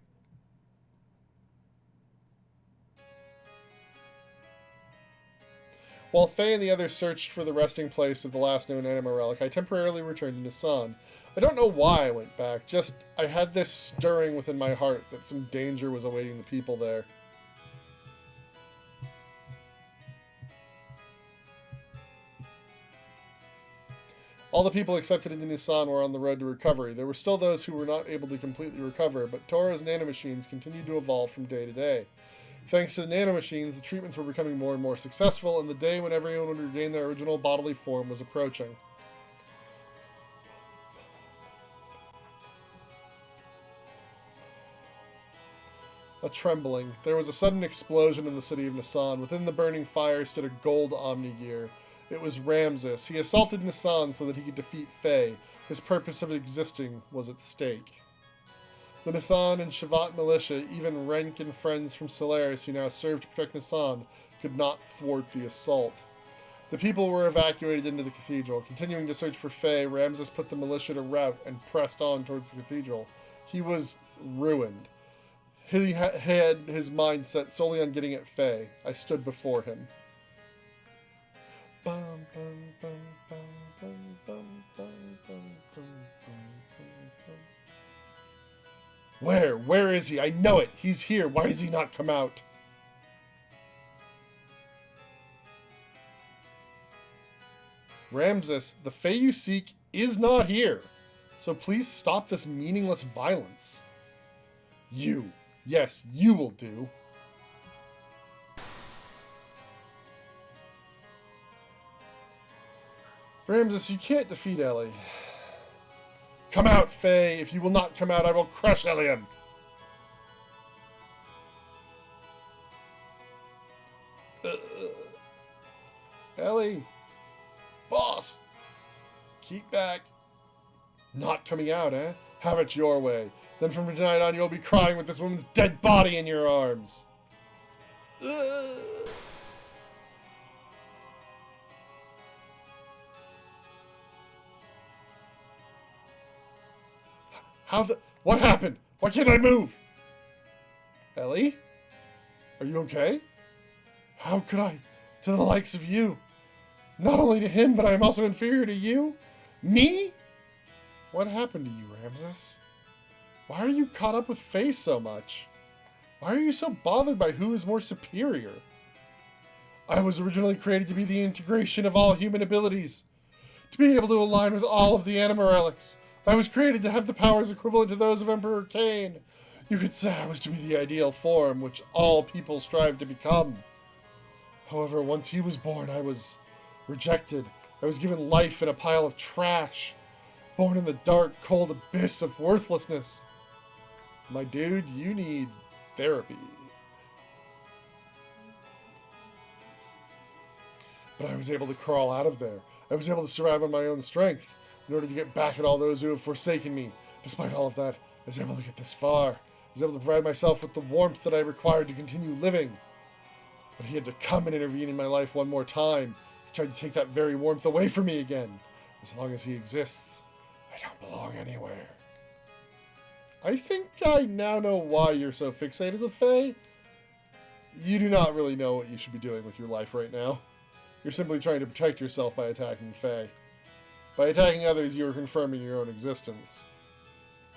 While Faye and the others searched for the resting place of the last known Anima Relic, I temporarily returned to Nisan. I don't know why I went back, just I had this stirring within my heart that some danger was awaiting the people there. All the people accepted into Nisan were on the road to recovery. There were still those who were not able to completely recover, but Tora's nanomachines continued to evolve from day to day. Thanks to the nanomachines, the treatments were becoming more and more successful, and the day when everyone would regain their original bodily form was approaching. A trembling. There was a sudden explosion in the city of Nisan. Within the burning fire stood a gold Omnigear. It was Ramses. He assaulted Nisan so that he could defeat Faye. His purpose of existing was at stake. The Nisan and Shavat militia, even Renk and friends from Solaris who now served to protect Nisan, could not thwart the assault. The people were evacuated into the cathedral. Continuing to search for Faye, Ramses put the militia to rout and pressed on towards the cathedral. He was ruined. He had his mind set solely on getting at Faye. I stood before him. Where is he? I know it! He's here! Why does he not come out? Ramses, the Fae you seek is not here, so please stop this meaningless violence. You. Yes, you will do. Ramses, you can't defeat Ellie. Come out, Faye! If you will not come out, I will crush Eliam! Ellie! Boss! Keep back. Not coming out, eh? Have it your way. Then from tonight on, you'll be crying with this woman's dead body in your arms. Ugh. What happened? Why can't I move? Ellie? Are you okay? How could I? To the likes of you. Not only to him, but I am also inferior to you? Me? What happened to you, Ramses? Why are you caught up with Faye so much? Why are you so bothered by who is more superior? I was originally created to be the integration of all human abilities. To be able to align with all of the Anima Relics. I was created to have the powers equivalent to those of Emperor Cain. You could say I was to be the ideal form, which all people strive to become. However, once he was born, I was rejected. I was given life in a pile of trash. Born in the dark, cold abyss of worthlessness. My dude, you need therapy. But I was able to crawl out of there. I was able to survive on my own strength in order to get back at all those who have forsaken me. Despite all of that, I was able to get this far. I was able to provide myself with the warmth that I required to continue living. But he had to come and intervene in my life one more time. He tried to take that very warmth away from me again. As long as he exists, I don't belong anywhere. I think I now know why you're so fixated with Faye. You do not really know what you should be doing with your life right now. You're simply trying to protect yourself by attacking Faye. By attacking others, you are confirming your own existence.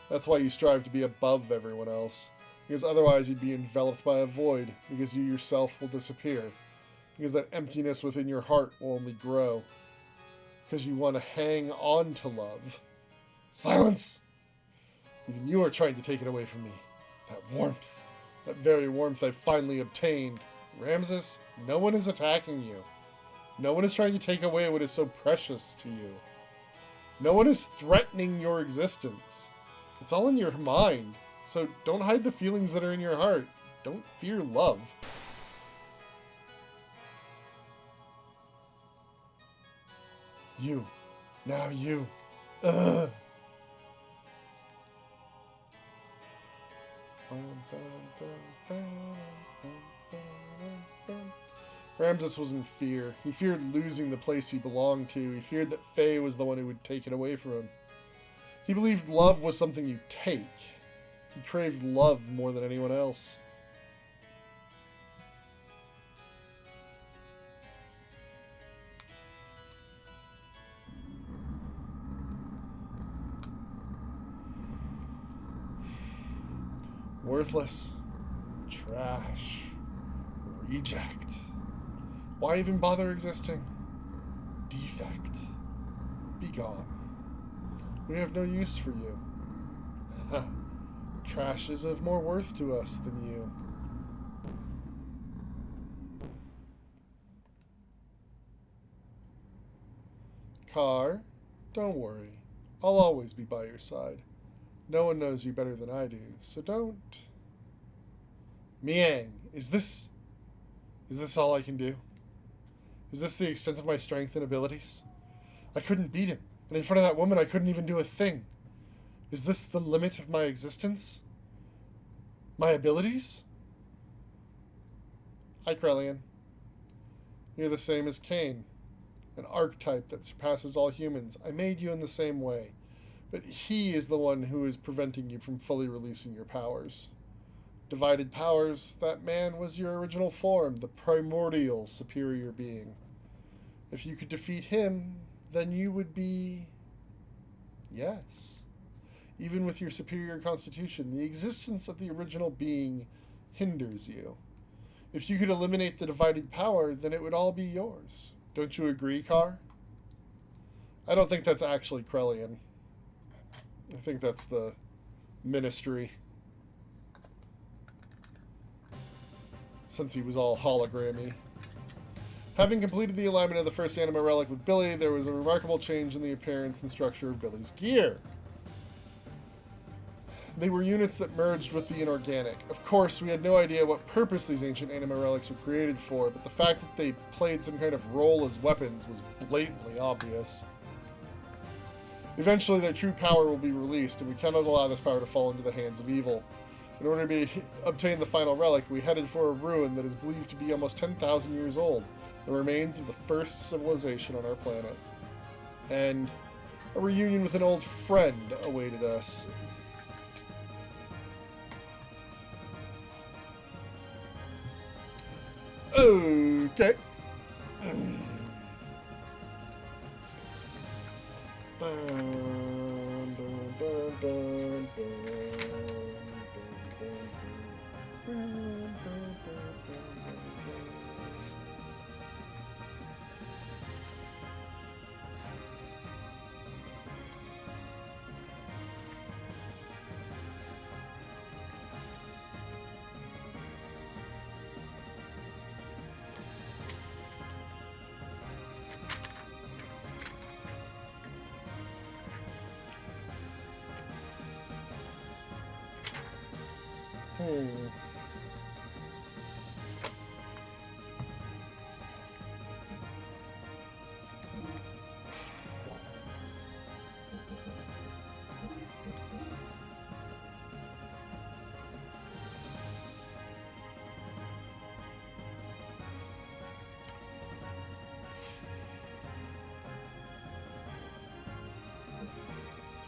That's why you strive to be above everyone else. Because otherwise you'd be enveloped by a void, because you yourself will disappear. Because that emptiness within your heart will only grow. Because you want to hang on to love. Silence! Even you are trying to take it away from me. That warmth. That very warmth I finally obtained. Ramses, no one is attacking you. No one is trying to take away what is so precious to you. No one is threatening your existence. It's all in your mind. So don't hide the feelings that are in your heart. Don't fear love. You. Now you. Ugh. Ramses was in fear. He feared losing the place he belonged to. He feared that Faye was the one who would take it away from him. He believed love was something you take. He craved love more than anyone else. Worthless. Trash. Reject. Why even bother existing? Defect. Be gone. We have no use for you. Trash is of more worth to us than you. Car, don't worry. I'll always be by your side. No one knows you better than I do, so don't. Miang, is this all I can do? Is this the extent of my strength and abilities? I couldn't beat him, and in front of that woman I couldn't even do a thing. Is this the limit of my existence? My abilities? Hi, Krellian. You're the same as Cain, an archetype that surpasses all humans. I made you in the same way, but he is the one who is preventing you from fully releasing your powers. Divided powers, that man was your original form, the primordial superior being. If you could defeat him, then you would be... Yes. Even with your superior constitution, the existence of the original being hinders you. If you could eliminate the divided power, then it would all be yours. Don't you agree, Car? I don't think that's actually Krellian. I think that's the Ministry. Since he was all hologrammy. Having completed the alignment of the first Anima Relic with Billy, there was a remarkable change in the appearance and structure of Billy's gear. They were units that merged with the inorganic. Of course, we had no idea what purpose these ancient Anima Relics were created for, but the fact that they played some kind of role as weapons was blatantly obvious. Eventually, their true power will be released, and we cannot allow this power to fall into the hands of evil. In order to obtain the final relic, we headed for a ruin that is believed to be almost 10,000 years old, the remains of the first civilization on our planet. And a reunion with an old friend awaited us. Okay.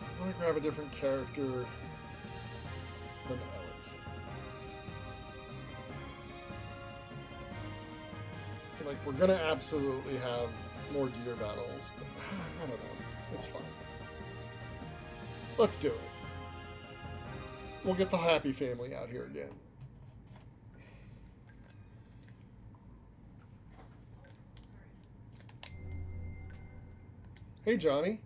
I want to grab a different character than Alec. Like, we're gonna absolutely have more gear battles, but I don't know. It's fine. Let's do it. We'll get the happy family out here again. Hey, Johnny.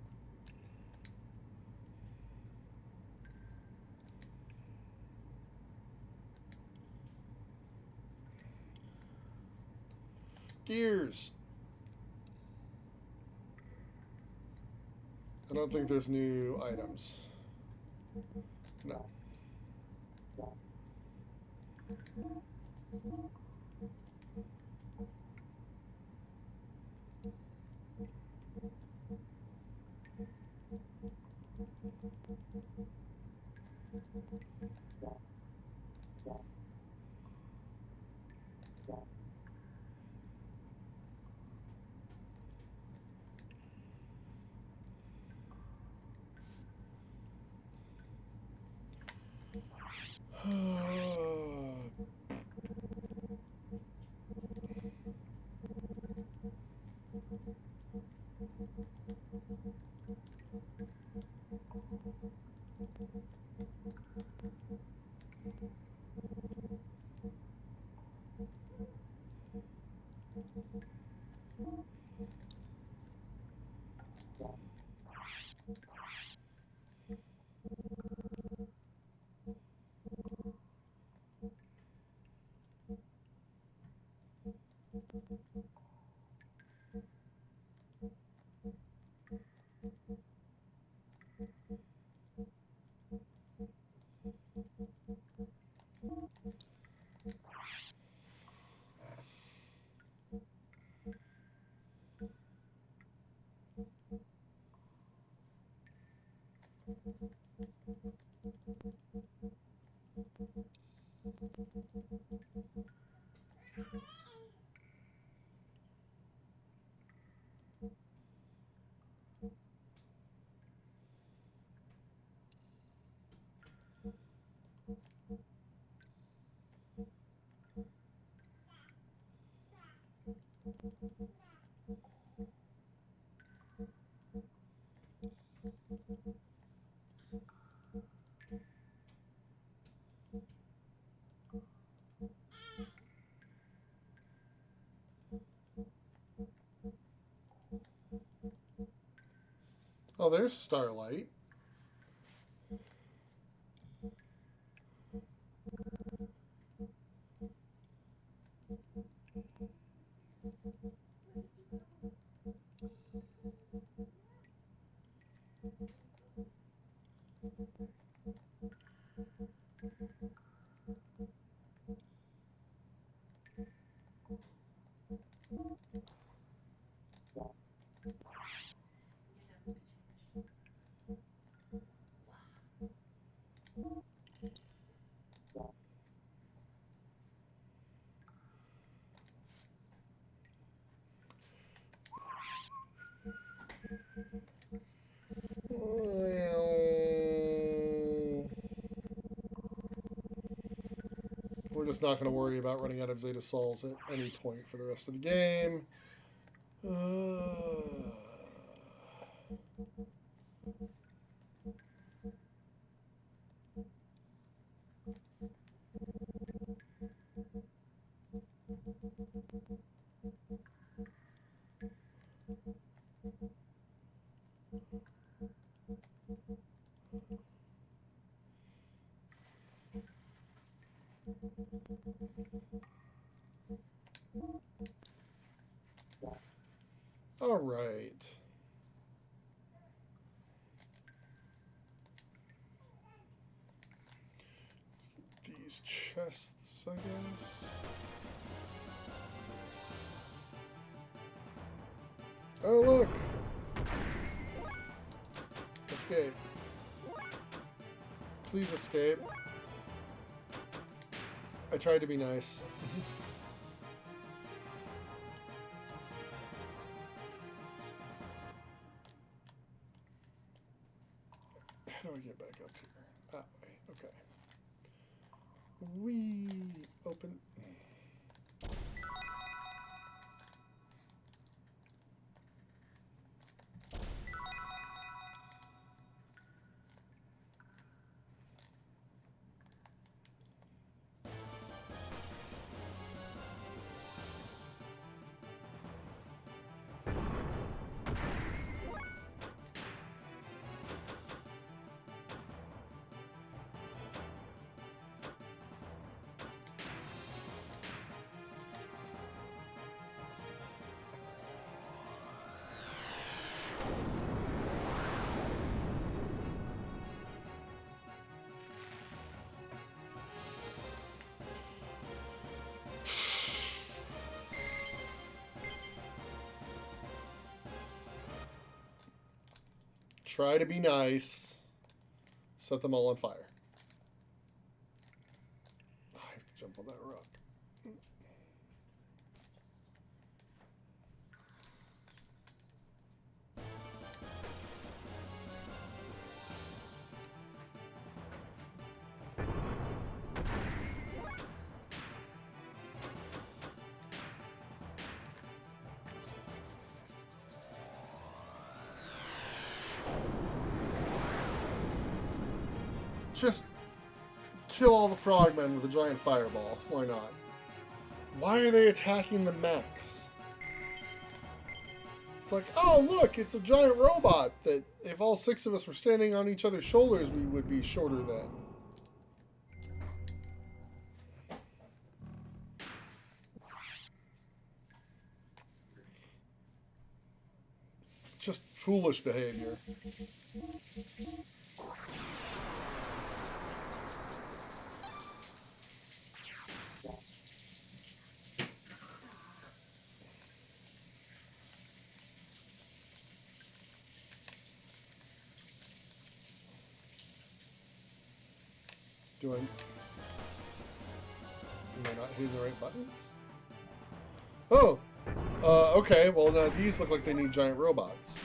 Gears. I don't think there's new items. No. Oh, there's Starlight. We're just not going to worry about running out of Zeta Sols at any point for the rest of the game. All right. These chests, I guess. Oh, look! Escape. Please escape. I tried to be nice. How do I get back up here? That way. Okay. We open. Try to be nice. Set them all on fire. I have to jump on that rock. Just kill all the frogmen with a giant fireball. Why not? Why are they attacking the mechs? It's like, oh look, it's a giant robot that if all 6 of us were standing on each other's shoulders, we would be shorter than. Just foolish behavior. Am I not hitting the right buttons? Oh! Okay, well now these look like they need giant robots.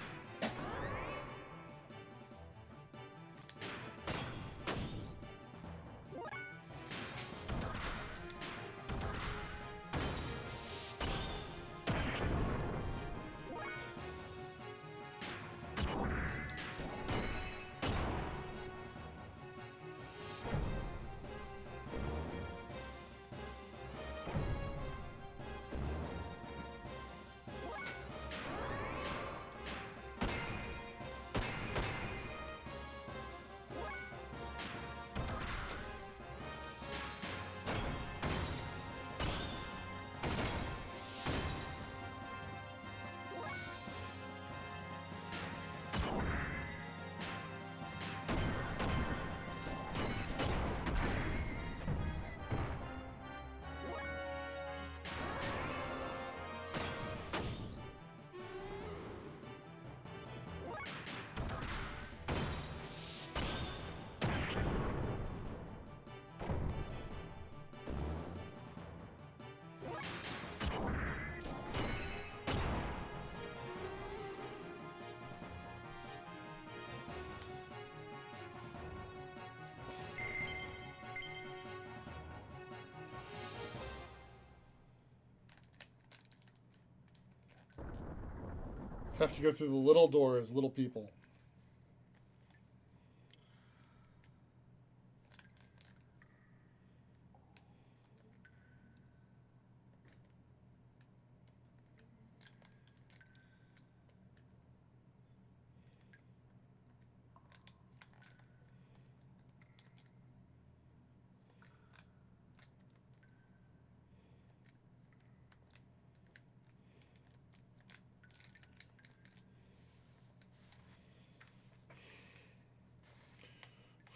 Have to go through the little door as little people.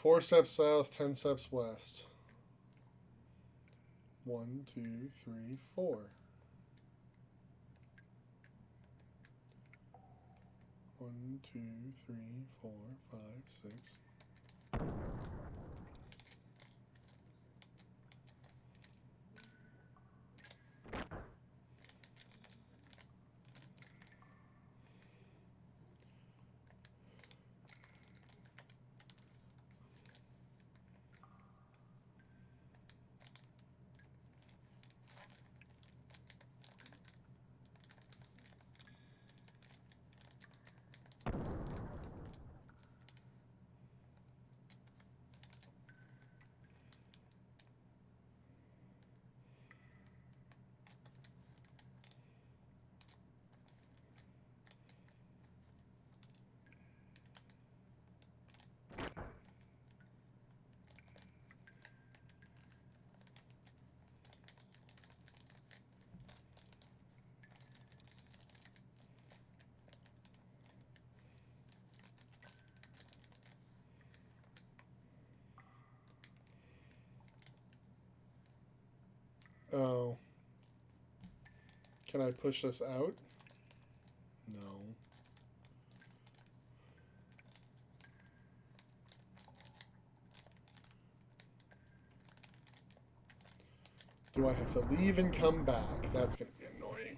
Four steps south, 10 steps west. 1, 2, 3, 4. 1, 2, 3, 4, 5, 6. Oh. Can I push this out? No. Do I have to leave and come back? That's going to be annoying.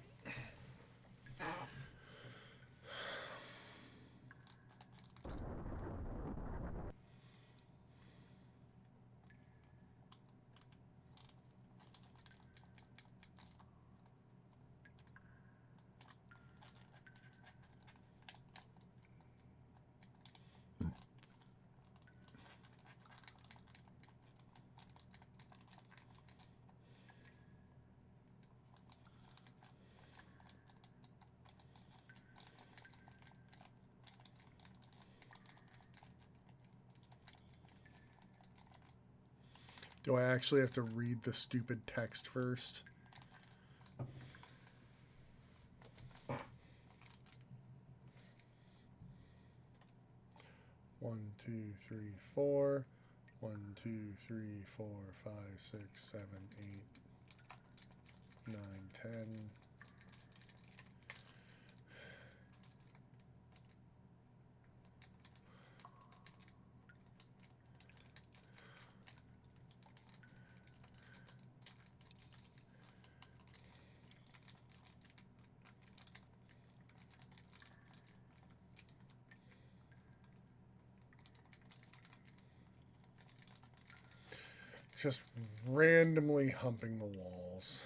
Do I actually have to read the stupid text first? One, two, three, four. 1, 2, 3, 4, 5, 6, 7, 8, 9, 10. Just randomly humping the walls.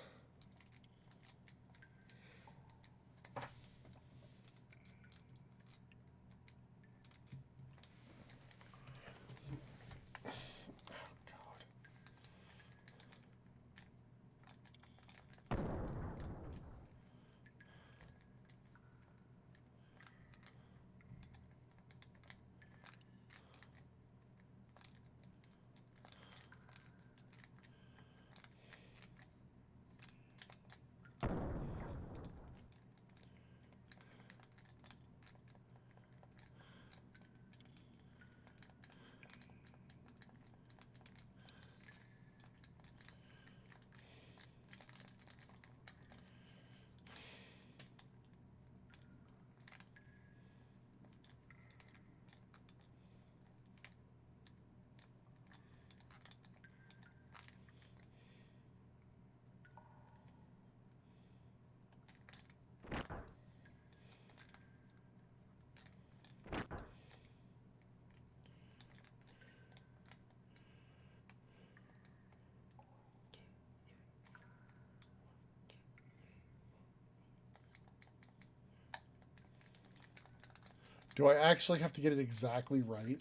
Do I actually have to get it exactly right?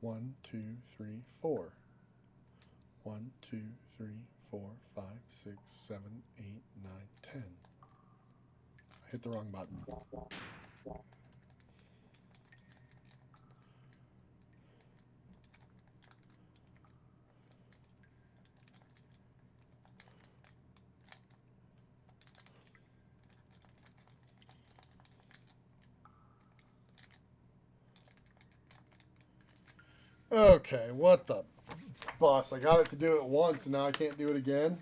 1, 2, 3, 4. 1, 2, 3, 4, 5, 6, 7, 8, 9, 10. I hit the wrong button. Okay, what the bus? I got it to do it once and now I can't do it again.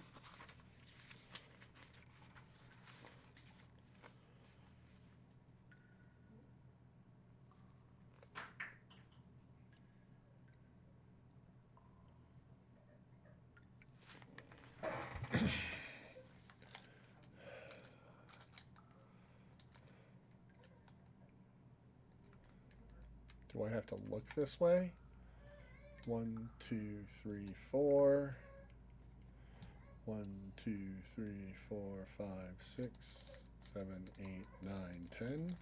Do I have to look this way? 1, 2, 3, 4. 1, 2, 3, 4, 5, 6, 7, 8, 9, 10.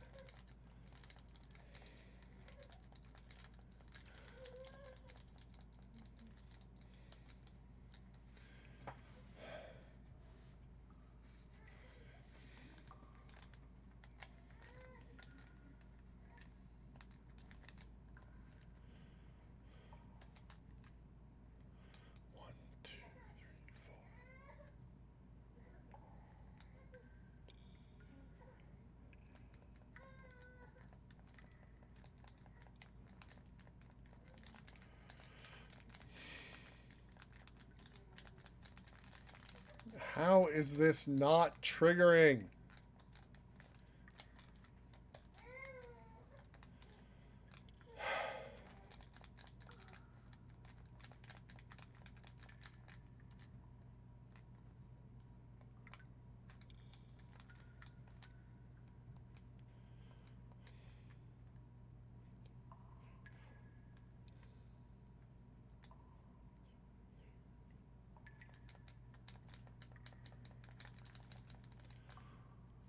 How is this not triggering?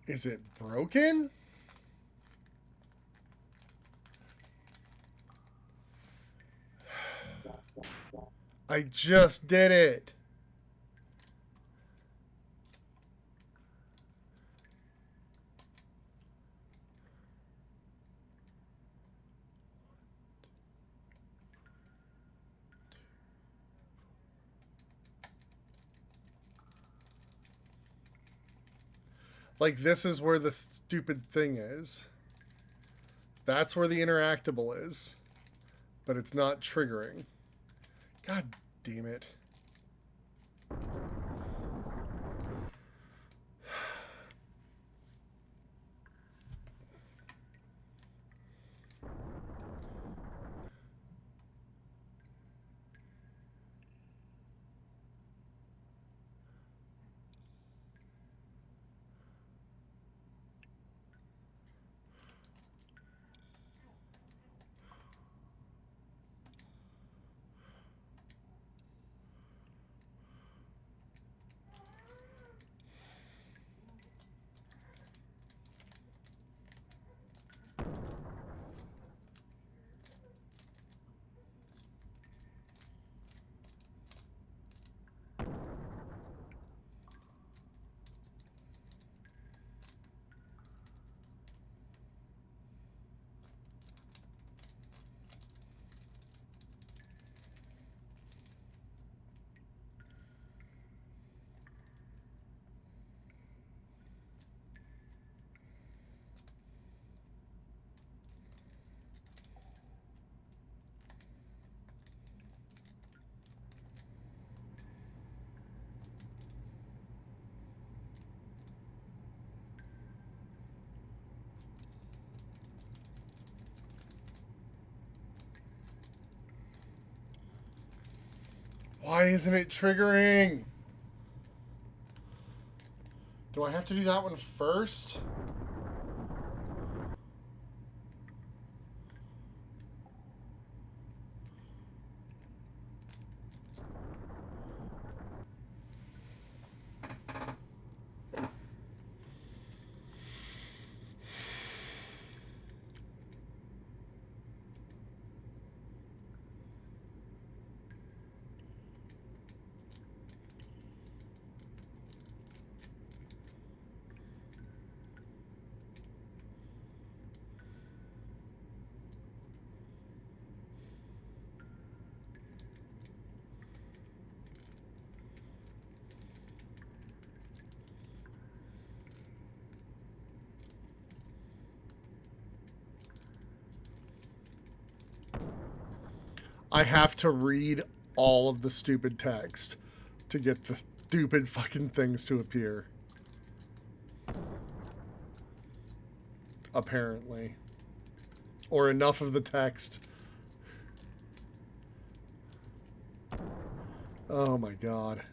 Is it broken? I just did it. Like, this is where the stupid thing is. That's where the interactable is. But it's not triggering. God damn it. Why isn't it triggering? Do I have to do that one first? I have to read all of the stupid text to get the stupid fucking things to appear. Apparently. Or enough of the text. Oh my god.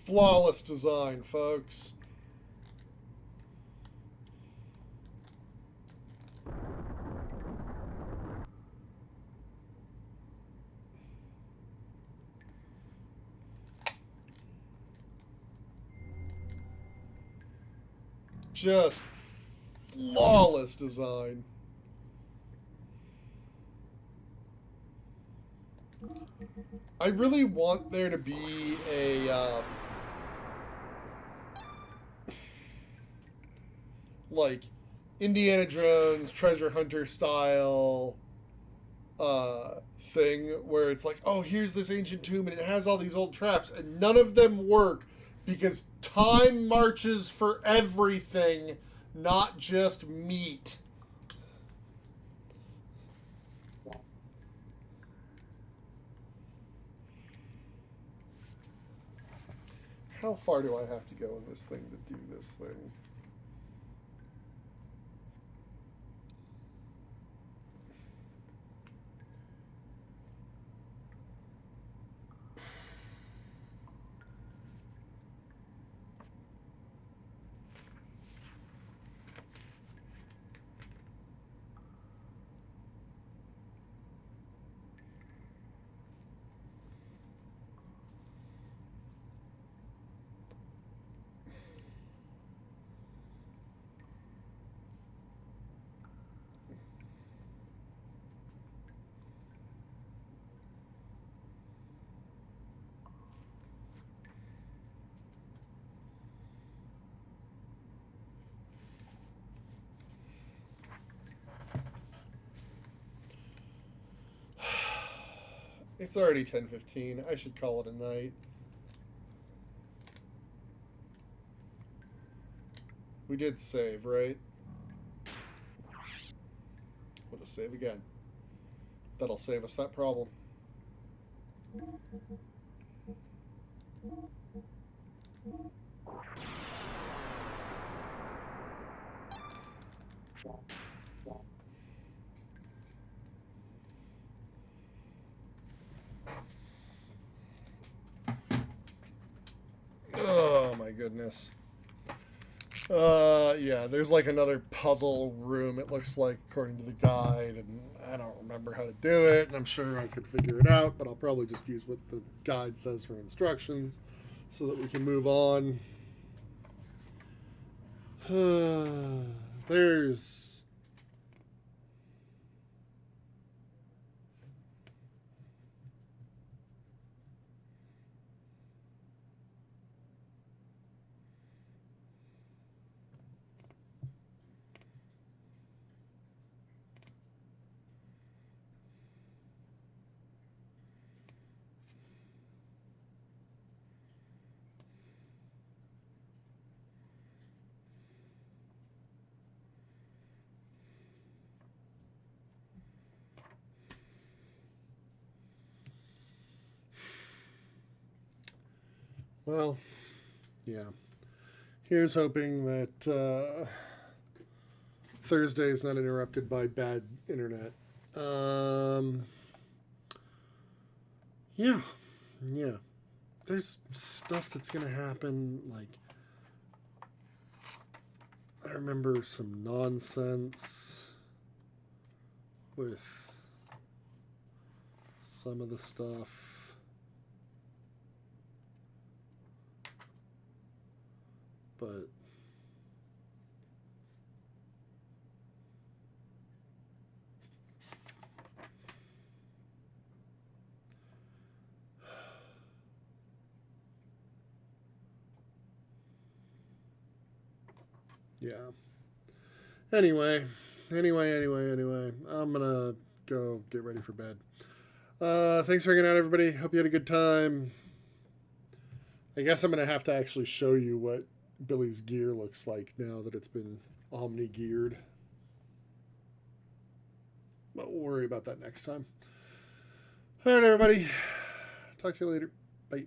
Flawless design, folks. Just flawless design. I really want there to be a like Indiana Jones treasure hunter style thing where it's like, oh, here's this ancient tomb and it has all these old traps and none of them work because time marches for everything, not just meat. How far do I have to go in this thing to do this thing? It's already 10:15. I should call it a night. We did save, right? We'll just save again. That'll save us that problem. Oh my goodness. Yeah, there's like another puzzle room, it looks like, according to the guide, and I don't remember how to do it, and I'm sure I could figure it out, but I'll probably just use what the guide says for instructions so that we can move on. There's... Well, yeah. Here's hoping that Thursday is not interrupted by bad internet. Yeah. There's stuff that's going to happen, like, I remember some nonsense with some of the stuff. but yeah. Anyway, I'm gonna go get ready for bed. Thanks for hanging out, everybody. Hope you had a good time. I guess I'm gonna have to actually show you what Billy's gear looks like now that it's been Omni geared. But we'll worry about that next time. All right, everybody. Talk to you later. Bye.